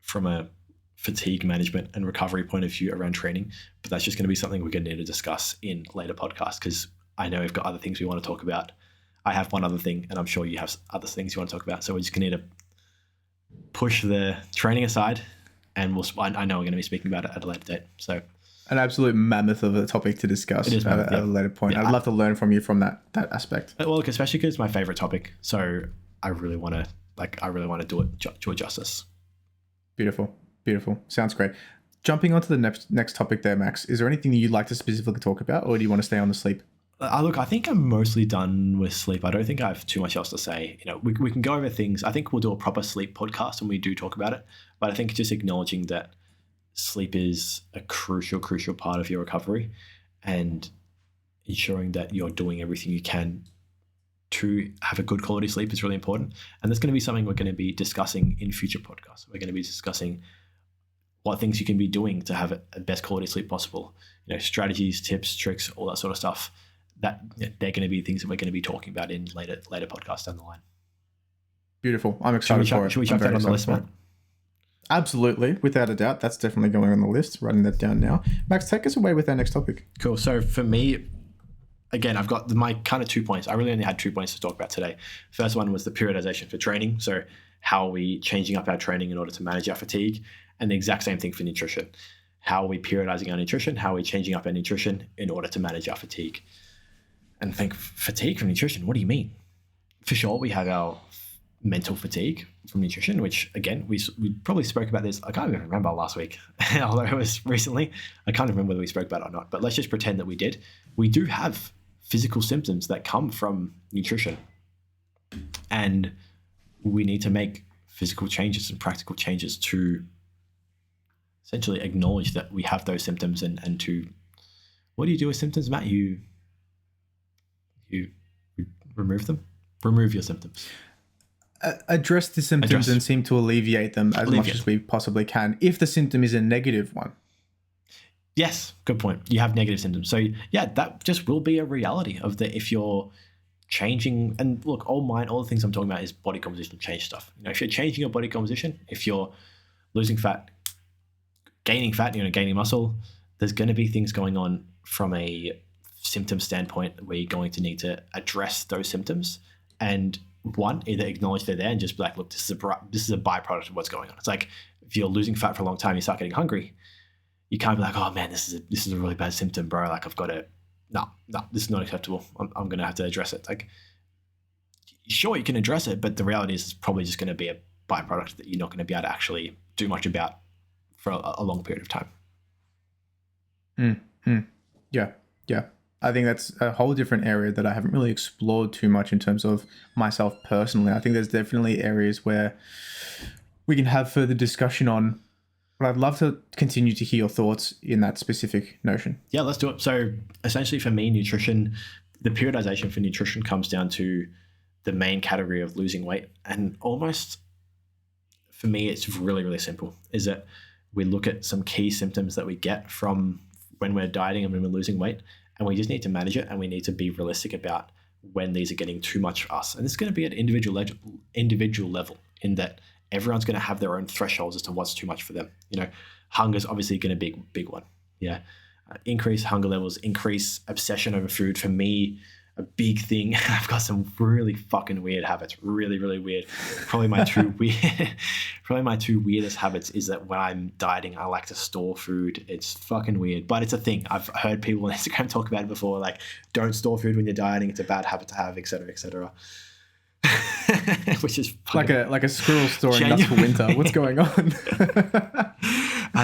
from a fatigue management and recovery point of view around training, but that's just going to be something we're going to need to discuss in later podcasts, because I know we've got other things we want to talk about. I have one other thing, and I'm sure you have other things you want to talk about. So we're just going to need to push the training aside, and I know we're going to be speaking about it at a later date. So an absolute mammoth of a topic to discuss at a later point. Yeah, I'd love to learn from you from that aspect. Well, look, especially because it's my favorite topic, so I really want to do it justice. Beautiful. Sounds great. Jumping onto the next topic there, Max, is there anything you'd like to specifically talk about, or do you want to stay on the sleep? Look, I think I'm mostly done with sleep. I don't think I have too much else to say. We can go over things. I think we'll do a proper sleep podcast when we do talk about it. But I think just acknowledging that sleep is a crucial part of your recovery, and ensuring that you're doing everything you can to have a good quality sleep is really important. And that's going to be something we're going to be discussing in future podcasts. We're going to be discussing what things you can be doing to have a best quality sleep possible. Strategies, tips, tricks, all that sort of stuff. That they're going to be things that we're going to be talking about in later podcasts down the line. Beautiful. I'm excited for it. Should we chuck that on the list, Matt? Absolutely. Without a doubt. That's definitely going on the list. Writing that down now. Max, take us away with our next topic. Cool. So for me, again, I've got my kind of 2 points. I really only had 2 points to talk about today. First one was the periodization for training. So how are we changing up our training in order to manage our fatigue? And the exact same thing for nutrition. How are we periodizing our nutrition? How are we changing up our nutrition in order to manage our fatigue? And think, fatigue from nutrition, what do you mean? For sure, we have our mental fatigue from nutrition, which again, we probably spoke about this. I can't even remember last week, although it was recently. I can't remember whether we spoke about it or not, but let's just pretend that we did. We do have physical symptoms that come from nutrition, and we need to make physical changes and practical changes to essentially acknowledge that we have those symptoms and to, what do you do with symptoms, Matt? You remove them? Remove your symptoms. Address the symptoms and seem to alleviate them as much as we possibly can, if the symptom is a negative one. Yes, good point. You have negative symptoms. So yeah, that just will be a reality of that if you're changing. And look, all the things I'm talking about is body composition change stuff. If you're changing your body composition, if you're losing fat, gaining fat, gaining muscle, there's going to be things going on from a symptom standpoint where you're going to need to address those symptoms and either acknowledge they're there and just be like, look, this is a byproduct of what's going on. It's like if you're losing fat for a long time, you start getting hungry. You can't be like, oh man, this is a really bad symptom, bro. Like I've got to, no, this is not acceptable. I'm going to have to address it. Like, sure, you can address it, but the reality is it's probably just going to be a byproduct that you're not going to be able to actually do much about for a long period of time. Yeah. I think that's a whole different area that I haven't really explored too much in terms of myself personally. I think there's definitely areas where we can have further discussion on, but I'd love to continue to hear your thoughts in that specific notion. Yeah, let's do it. So essentially for me, nutrition, the periodization for nutrition comes down to the main category of losing weight. And almost for me, it's really, really simple, is that we look at some key symptoms that we get from when we're dieting and when we're losing weight, and we just need to manage it, and we need to be realistic about when these are getting too much for us. And it's going to be at individual level in that everyone's going to have their own thresholds as to what's too much for them. Hunger is obviously going to be a big one. Yeah. Increase hunger levels, increase obsession over food. For me, a big thing. I've got some really fucking weird habits. Really, really weird. Probably my two weirdest habits is that when I'm dieting, I like to store food. It's fucking weird, but it's a thing. I've heard people on Instagram talk about it before, like, don't store food when you're dieting. It's a bad habit to have, etc., etc. Which is like a squirrel storing nuts for winter. What's going on? And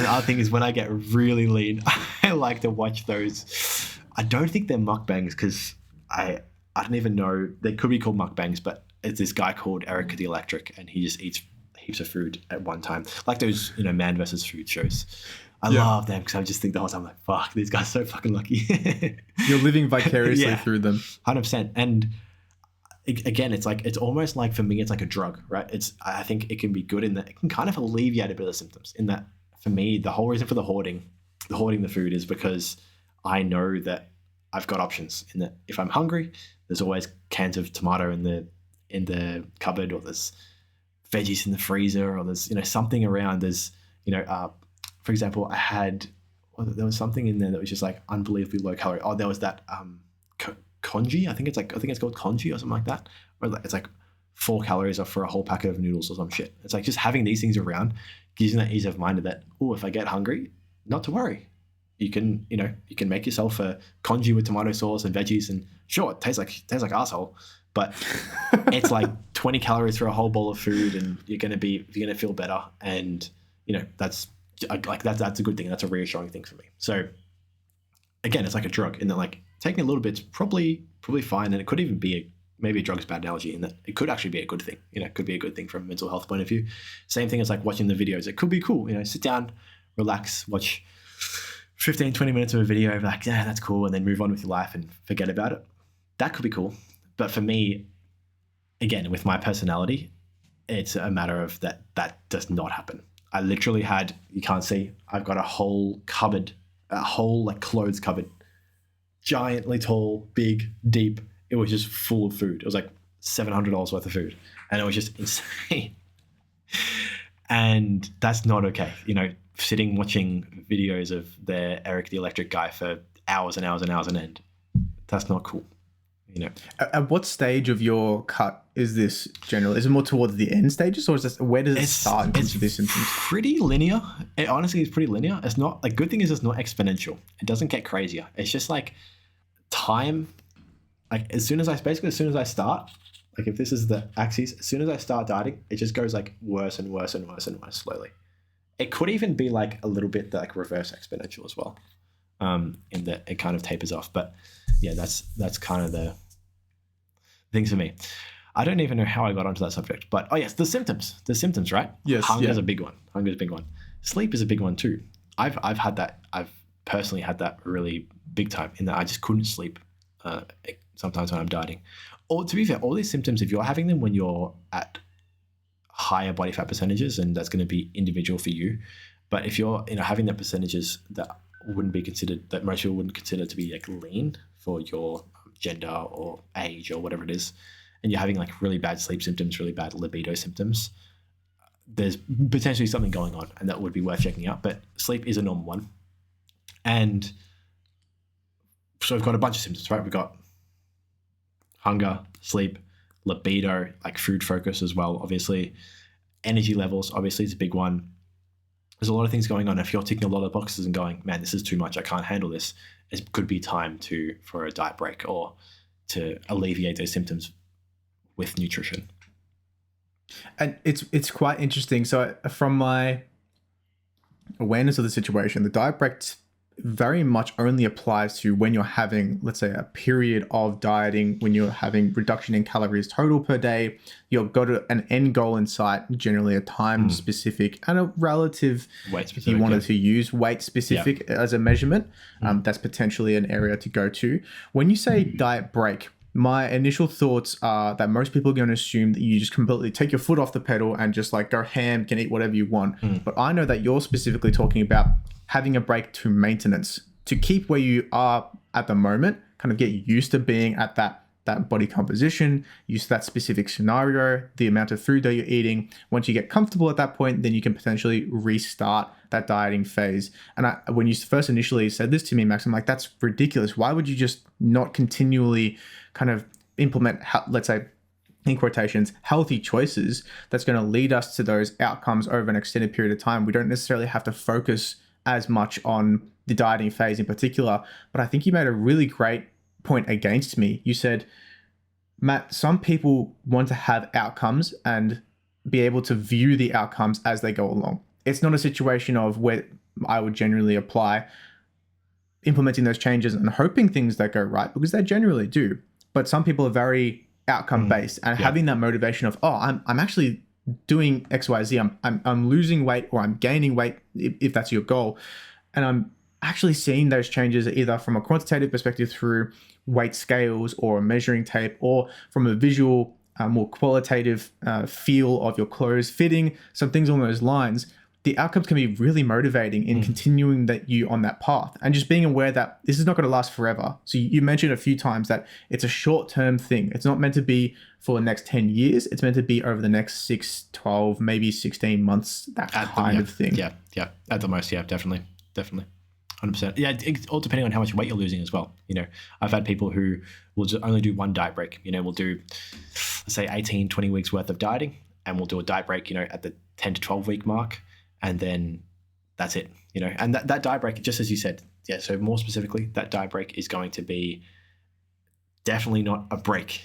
the other thing is when I get really lean, I like to watch those. I don't think they're mukbangs because I don't even know. They could be called mukbangs, but it's this guy called R.E.A.L, the Electric, and he just eats heaps of food at one time. Like those, man versus food shows. I love them because I just think the whole time, like, fuck, these guys are so fucking lucky. You're living vicariously through them. 100%. And again, it's almost like, for me, it's like a drug, right? I think it can be good in that it can kind of alleviate a bit of the symptoms. In that, for me, the whole reason for the hoarding the food is because I know that I've got options. In that, if I'm hungry, there's always cans of tomato in the cupboard, or there's veggies in the freezer, or there's something around. There's for example, there was something in there that was just like unbelievably low calorie. Oh, there was that congee. I think it's called congee or something like that. Where it's like 4 calories for a whole packet of noodles or some shit. It's like just having these things around gives you that ease of mind of that. Oh, if I get hungry, not to worry. You can make yourself a congee with tomato sauce and veggies, and sure, it tastes like asshole, but it's like 20 calories for a whole bowl of food, and you're gonna feel better, and that's a good thing. That's a reassuring thing for me. So again, it's like a drug in that, like, taking a little bit's probably fine, and it could even be maybe a drug's a bad analogy in that it could actually be a good thing. It could be a good thing from a mental health point of view. Same thing as like watching the videos. It could be cool. Sit down, relax, watch 15, 20 minutes of a video, like, yeah, that's cool, and then move on with your life and forget about it. That could be cool. But for me, again, with my personality, it's a matter of that does not happen. I literally had, you can't see, I've got a whole cupboard, a whole like clothes cupboard, giantly tall, big, deep. It was just full of food. It was like $700 worth of food. And it was just insane. And that's not okay. Sitting watching videos of the R.E.A.L the Electric guy for hours and hours and hours on end. That's not cool. At what stage of your cut is this generally? Is it more towards the end stages, or is this, where does it start in terms of these symptoms? Pretty linear. It honestly is pretty linear. It's not, like, good thing is it's not exponential. It doesn't get crazier. It's just like time. Like as soon as I start, Like if this is the axis, as soon as I start dieting, it just goes like worse and worse and worse and worse slowly. It could even be like a little bit like reverse exponential as well, in that it kind of tapers off. But yeah, that's kind of the things for me. I don't even know how I got onto that subject, but oh yes, the symptoms, right? Yes, Hunger's yeah. a big one. Hunger's a big one. Sleep is a big one too. I've had that. I've personally had that really big time in that I just couldn't sleep sometimes when I'm dieting. Or to be fair, all these symptoms, if you're having them when you're at higher body fat percentages, and that's going to be individual for you. But if you're having that percentages that wouldn't be considered, that most people wouldn't consider to be like lean for your gender or age or whatever it is, and you're having like really bad sleep symptoms, really bad libido symptoms, there's potentially something going on, and that would be worth checking out. But sleep is a normal one. And so we've got a bunch of symptoms, right? We've got hunger, sleep, libido, like food focus as well, obviously. Energy levels, obviously, is a big one. There's a lot of things going on. If you're ticking a lot of boxes and going, man, this is too much, I can't handle this, it could be time for a diet break or to alleviate those symptoms with nutrition. And it's quite interesting. So from my awareness of the situation, the diet break very much only applies to when you're having, let's say, a period of dieting, when you're having reduction in calories total per day. You've got an end goal in sight, generally a time specific and a relative, Weight specific, if you wanted to use weight specific as a measurement, that's potentially an area to go to. When you say diet break, my initial thoughts are that most people are going to assume that you just completely take your foot off the pedal and just like go ham, can eat whatever you want. But I know that you're specifically talking about having a break to maintenance, to keep where you are at the moment, kind of get used to being at that body composition, use that specific scenario, the amount of food that you're eating. Once you get comfortable at that point, then you can potentially restart that dieting phase. And when you first initially said this to me, Max, I'm like, that's ridiculous. Why would you just not continually kind of implement, let's say, in quotations, healthy choices that's going to lead us to those outcomes over an extended period of time? We don't necessarily have to focus as much on the dieting phase in particular. But I think you made a really great point against me. You said, Matt, some people want to have outcomes and be able to view the outcomes as they go along. It's not a situation of where I would generally apply implementing those changes and hoping things that go right, because they generally do. But some people are very outcome based and having that motivation of, oh, I'm actually doing XYZ. I'm losing weight or I'm gaining weight if that's your goal. And I'm actually seeing those changes either from a quantitative perspective through weight scales or a measuring tape, or from a visual, more qualitative feel of your clothes fitting, some things along those lines. The outcomes can be really motivating in continuing you on that path, and just being aware that this is not going to last forever. So you mentioned a few times that it's a short-term thing. It's not meant to be for the next 10 years. It's meant to be over the next 6, 12, maybe 16 months, that kind of thing. Yeah. At the most, yeah, definitely. 100%. Yeah, it's all depending on how much weight you're losing as well. I've had people who will only do one diet break. We'll do, let's say, 18, 20 weeks worth of dieting, and we'll do a diet break, at the 10 to 12 week mark. And then that's it, and that diet break, just as you said, yeah. So more specifically, that diet break is going to be definitely not a break.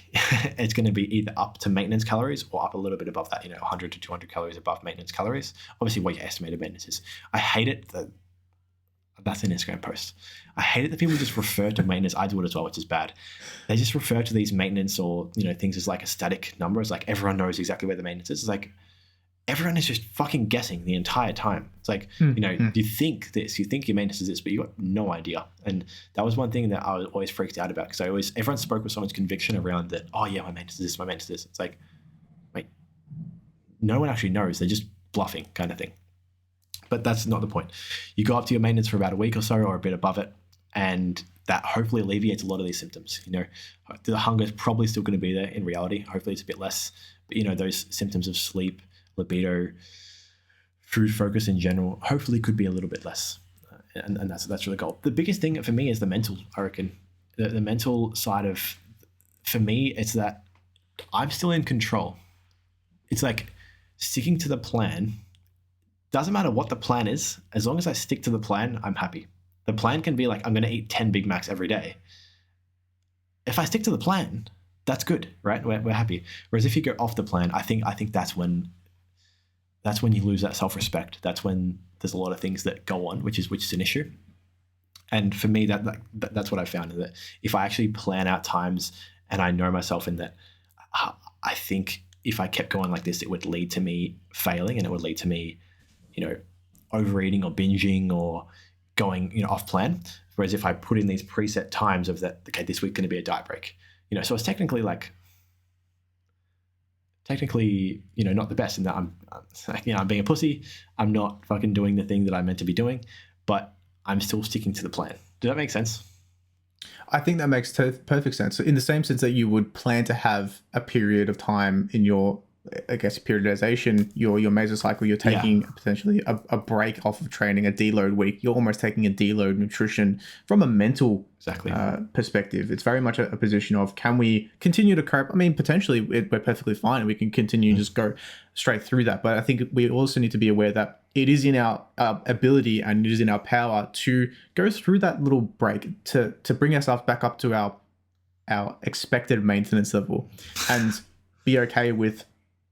It's going to be either up to maintenance calories or up a little bit above that, 100 to 200 calories above maintenance calories. Obviously, what your estimated maintenance is. I hate it that that's an Instagram post. I hate it that people just refer to maintenance. I do it as well, which is bad. They just refer to these maintenance or things as like a static number. It's like everyone knows exactly where the maintenance is. It's like, everyone is just fucking guessing the entire time. It's like, you think this, you think your maintenance is this, but you got no idea. And that was one thing that I was always freaked out about, because everyone spoke with someone's conviction around that, oh yeah, my maintenance is this, my maintenance is this. It's like, wait, no one actually knows. They're just bluffing kind of thing. But that's not the point. You go up to your maintenance for about a week or so, or a bit above it, and that hopefully alleviates a lot of these symptoms. The hunger is probably still going to be there in reality. Hopefully it's a bit less, but those symptoms of sleep, libido, food focus in general, hopefully could be a little bit less, and that's really the goal. The biggest thing for me is the mental. I reckon the mental side of, for me, it's that I'm still in control. It's like sticking to the plan. Doesn't matter what the plan is, as long as I stick to the plan, I'm happy. The plan can be like, I'm going to eat 10 Big Macs every day. If I stick to the plan, that's good, right? We're happy. Whereas if you go off the plan, I think that's when you lose that self-respect. That's when there's a lot of things that go on, which is an issue. And for me, that's what I found, that if I actually plan out times and I know myself in that, I think if I kept going like this, it would lead to me failing, and it would lead to me, overeating or binging or going, off plan. Whereas if I put in these preset times of that, okay, this week's going to be a diet break, so it's technically not the best in that I'm being a pussy. I'm not fucking doing the thing that I'm meant to be doing, but I'm still sticking to the plan. Does that make sense? I think that makes perfect sense. So in the same sense that you would plan to have a period of time in your, I guess, periodization, your mesocycle, you're taking potentially a break off of training, a deload week. You're almost taking a deload nutrition from a mental perspective. It's very much a position of, can we continue to cope? I mean, potentially we're perfectly fine. We can continue to just go straight through that. But I think we also need to be aware that it is in our ability and it is in our power to go through that little break to bring ourselves back up to our expected maintenance level, and be okay with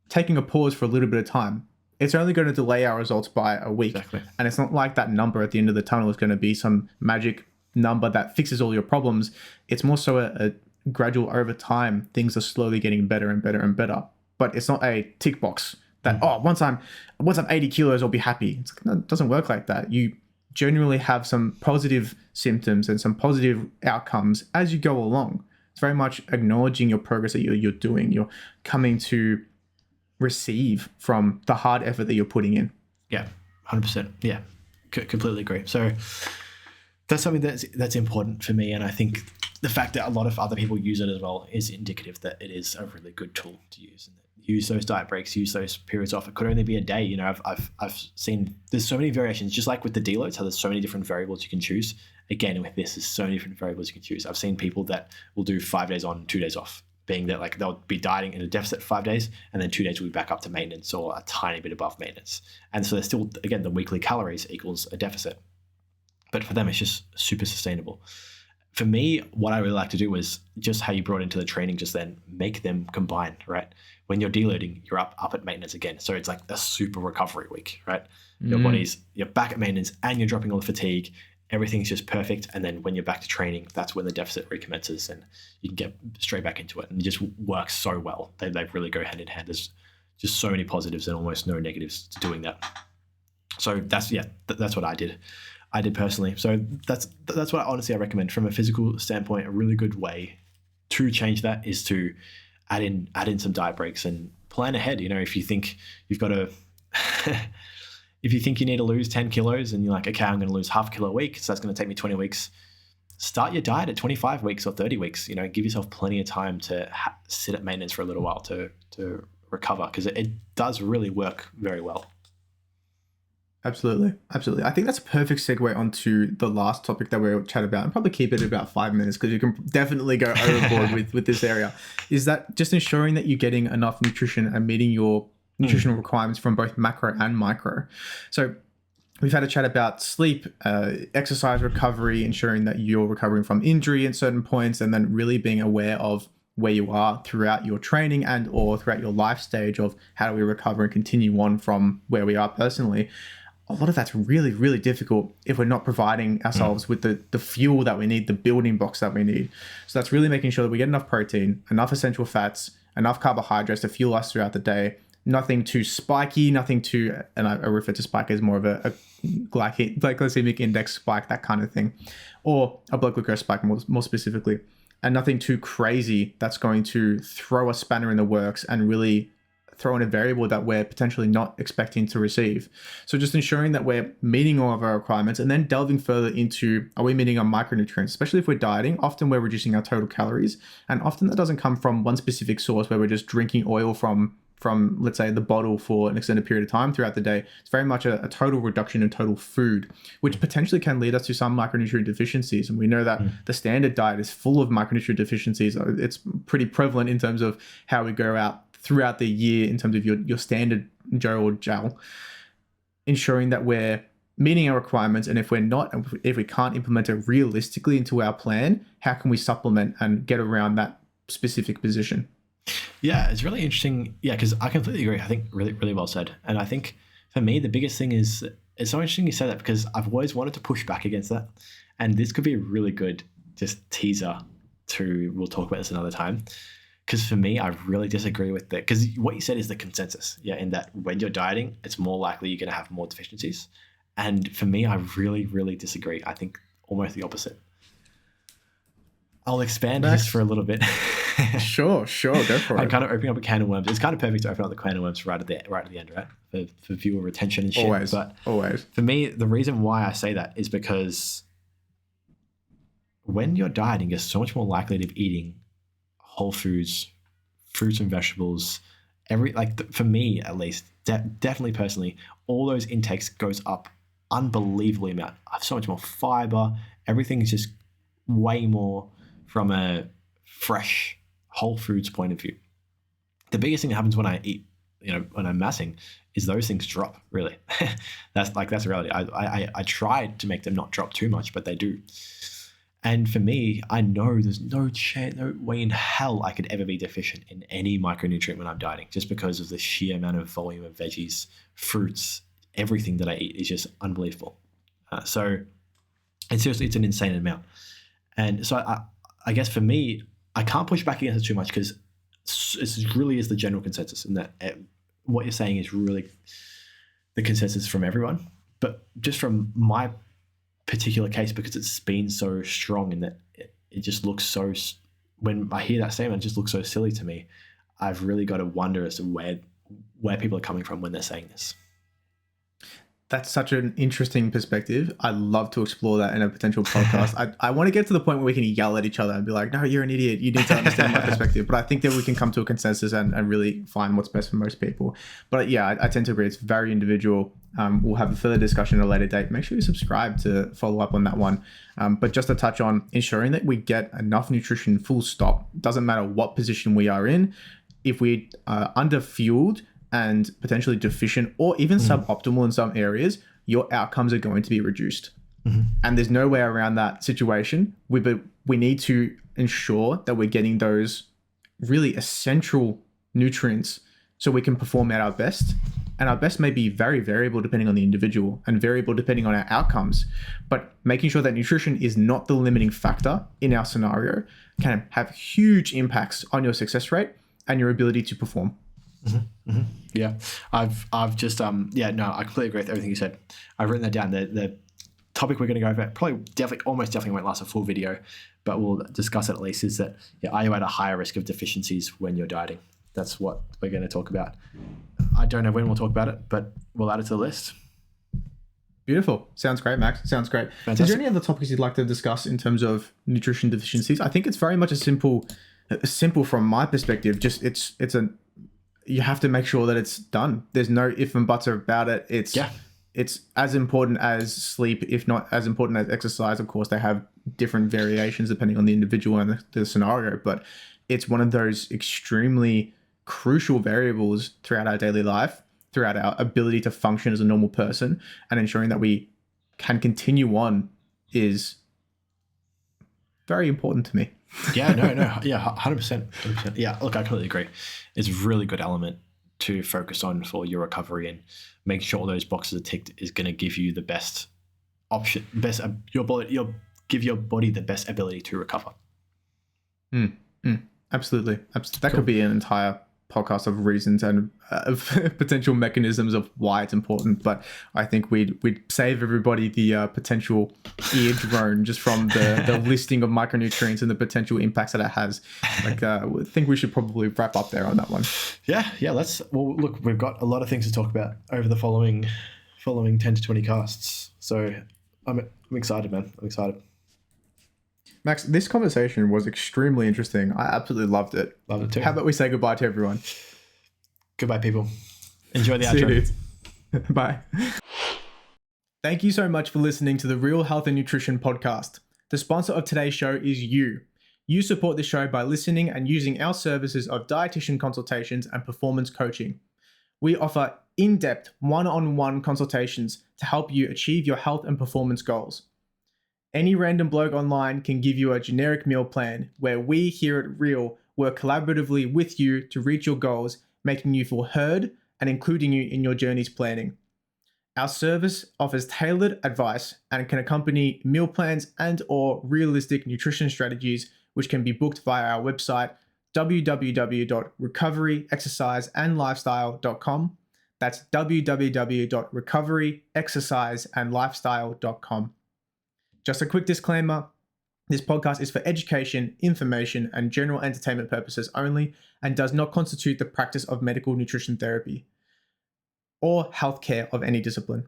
taking a pause for a little bit of time. It's only going to delay our results by a week. Exactly. And it's not like that number at the end of the tunnel is going to be some magic number that fixes all your problems. It's more so a gradual, over time, things are slowly getting better and better and better. But it's not a tick box that, once I'm 80 kilos, I'll be happy. It doesn't work like that. You genuinely have some positive symptoms and some positive outcomes as you go along. It's very much acknowledging your progress that you're doing. You're coming to receive from the hard effort that you're putting in. Yeah, 100%. Yeah, completely agree. So that's something that's important for me, and I think the fact that a lot of other people use it as well is indicative that it is a really good tool to use. And use those diet breaks, use those periods off. It could only be a day. I've seen there's so many variations, just like with the deloads, how there's so many different variables you can choose. Again, with this, there's so many different variables you can choose. I've seen people that will do 5 days on, 2 days off, being that like they'll be dieting in a deficit 5 days, and then 2 days will be back up to maintenance or a tiny bit above maintenance. And so they're still, again, the weekly calories equals a deficit. But for them, it's just super sustainable. For me, what I really like to do is just how you brought into the training just then, make them combine, right? When you're deloading, you're up at maintenance again. So it's like a super recovery week, right? Your body's, you're back at maintenance and you're dropping all the fatigue. Everything's just perfect. And then when you're back to training, that's when the deficit recommences and you can get straight back into it. And it just works so well. They really go hand in hand. There's just so many positives and almost no negatives to doing that. So that's what I did. I did personally. So that's what honestly I recommend from a physical standpoint. A really good way to change that is to add in some diet breaks and plan ahead. If you think you've got to, if you think you need to lose 10 kilos and you're like, okay, I'm going to lose half a kilo a week, so that's going to take me 20 weeks. Start your diet at 25 weeks or 30 weeks. Give yourself plenty of time to sit at maintenance for a little while to recover, because it does really work very well. Absolutely. I think that's a perfect segue onto the last topic that we'll chat about, and probably keep it about 5 minutes because you can definitely go overboard with this area, is that just ensuring that you're getting enough nutrition and meeting your nutritional requirements from both macro and micro. So we've had a chat about sleep, exercise recovery, ensuring that you're recovering from injury at certain points, and then really being aware of where you are throughout your training and or throughout your life stage of how do we recover and continue on from where we are personally. A lot of that's really, really difficult if we're not providing ourselves with the fuel that we need, the building blocks that we need. So that's really making sure that we get enough protein, enough essential fats, enough carbohydrates to fuel us throughout the day. Nothing too spiky, nothing too, and I refer to spike as more of a glycemic index spike, that kind of thing, or a blood glucose spike more specifically, and nothing too crazy that's going to throw a spanner in the works and really throw in a variable that we're potentially not expecting to receive. So just ensuring that we're meeting all of our requirements, and then delving further into, are we meeting our micronutrients? Especially if we're dieting, often we're reducing our total calories, and often that doesn't come from one specific source where we're just drinking oil from let's say the bottle for an extended period of time throughout the day. It's very much a total reduction in total food, which potentially can lead us to some micronutrient deficiencies. And we know that the standard diet is full of micronutrient deficiencies. It's pretty prevalent in terms of how we go out throughout the year in terms of your standard Joe or Jal, ensuring that we're meeting our requirements. And if we're not, if we can't implement it realistically into our plan, how can we supplement and get around that specific position. Yeah, it's really interesting. Yeah, because I completely agree. I think really, really well said. And I think for me, the biggest thing is it's so interesting you say that because I've always wanted to push back against that. And this could be a really good just teaser to, we'll talk about this another time. Because for me, I really disagree with that. Because what you said is the consensus, in that when you're dieting, it's more likely you're going to have more deficiencies. And for me, I really, really disagree. I think almost the opposite. I'll expand this for a little bit. Sure, go for it. I'm kind of opening up a can of worms. It's kind of perfect to open up the can of worms right at the end, right? For viewer retention and shit. Always. For me, the reason why I say that is because when you're dieting, you're so much more likely to be eating whole foods, fruits and vegetables. For me at least, definitely personally, all those intakes goes up unbelievably amount. I have so much more fiber. Everything is just way more from a fresh whole foods point of view. The biggest thing that happens when I eat, when I'm massing, is those things drop. Really, that's a reality. I tried to make them not drop too much, but they do. And for me, I know there's no way in hell I could ever be deficient in any micronutrient when I'm dieting, just because of the sheer amount of volume of veggies, fruits, everything that I eat is just unbelievable. So, and seriously, it's an insane amount. And so I guess for me, I can't push back against it too much because it really is the general consensus, and that what you're saying is really the consensus from everyone. But just from my particular case, because it's been so strong and that it just looks so, when I hear that statement, it just looks so silly to me. I've really got to wonder as to where people are coming from when they're saying this. That's such an interesting perspective. I'd love to explore that in a potential podcast. I want to get to the point where we can yell at each other and be like, no, you're an idiot. You need to understand my perspective. But I think that we can come to a consensus and really find what's best for most people. But yeah, I tend to agree. It's very individual. We'll have a further discussion at a later date. Make sure you subscribe to follow up on that one. But just to touch on ensuring that we get enough nutrition, full stop. Doesn't matter what position we are in. If we are underfueled and potentially deficient or even suboptimal in some areas, your outcomes are going to be reduced. And there's no way around that situation. We need to ensure that we're getting those really essential nutrients so we can perform at our best. And our best may be very variable depending on the individual and variable depending on our outcomes. But making sure that nutrition is not the limiting factor in our scenario can have huge impacts on your success rate and your ability to perform. Yeah, I've just I completely agree with everything you said. I've written that down. The topic we're going to go over almost definitely won't last a full video, but we'll discuss it at least. Is that are you at a higher risk of deficiencies when you're dieting? That's what we're going to talk about. I don't know when we'll talk about it, but we'll add it to the list. Beautiful. Sounds great, Max. Sounds great. Fantastic. Is there any other topics you'd like to discuss in terms of nutrition deficiencies? I think it's very much a simple from my perspective. Just you have to make sure that it's done. There's no if and buts about it. It's as important as sleep, if not as important as exercise. Of course, they have different variations depending on the individual and the scenario, but it's one of those extremely crucial variables throughout our daily life, throughout our ability to function as a normal person, and ensuring that we can continue on is very important to me. Yeah, 100%. Yeah, look, I completely agree. It's a really good element to focus on for your recovery, and making sure all those boxes are ticked is going to give you the best option, you'll give your body the best ability to recover. Absolutely. That could be an entire podcast of reasons and of potential mechanisms of why it's important, but I think we'd save everybody the potential ear drone just from the listing of micronutrients and the potential impacts that it has. I think we should probably wrap up there on that one. Yeah. Look, we've got a lot of things to talk about over the following 10 to 20 casts, so I'm excited, man. I'm excited. Max, this conversation was extremely interesting. I absolutely loved it. Loved it too. How about we say goodbye to everyone? Goodbye, people. Enjoy the See outro. you, dudes. Bye. Thank you so much for listening to the Real Health and Nutrition podcast. The sponsor of today's show is you. You support the show by listening and using our services of dietitian consultations and performance coaching. We offer in-depth one-on-one consultations to help you achieve your health and performance goals. Any random bloke online can give you a generic meal plan, where we here at R.E.A.L work collaboratively with you to reach your goals, making you feel heard and including you in your journey's planning. Our service offers tailored advice and can accompany meal plans and or realistic nutrition strategies, which can be booked via our website, www.recoveryexerciseandlifestyle.com. That's www.recoveryexerciseandlifestyle.com. Just a quick disclaimer, this podcast is for education, information, and general entertainment purposes only and does not constitute the practice of medical nutrition therapy or healthcare of any discipline.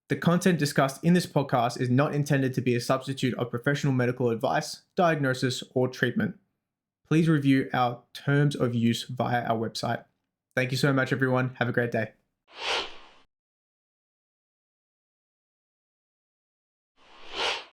The content discussed in this podcast is not intended to be a substitute of professional medical advice, diagnosis, or treatment. Please review our terms of use via our website. Thank you so much, everyone. Have a great day.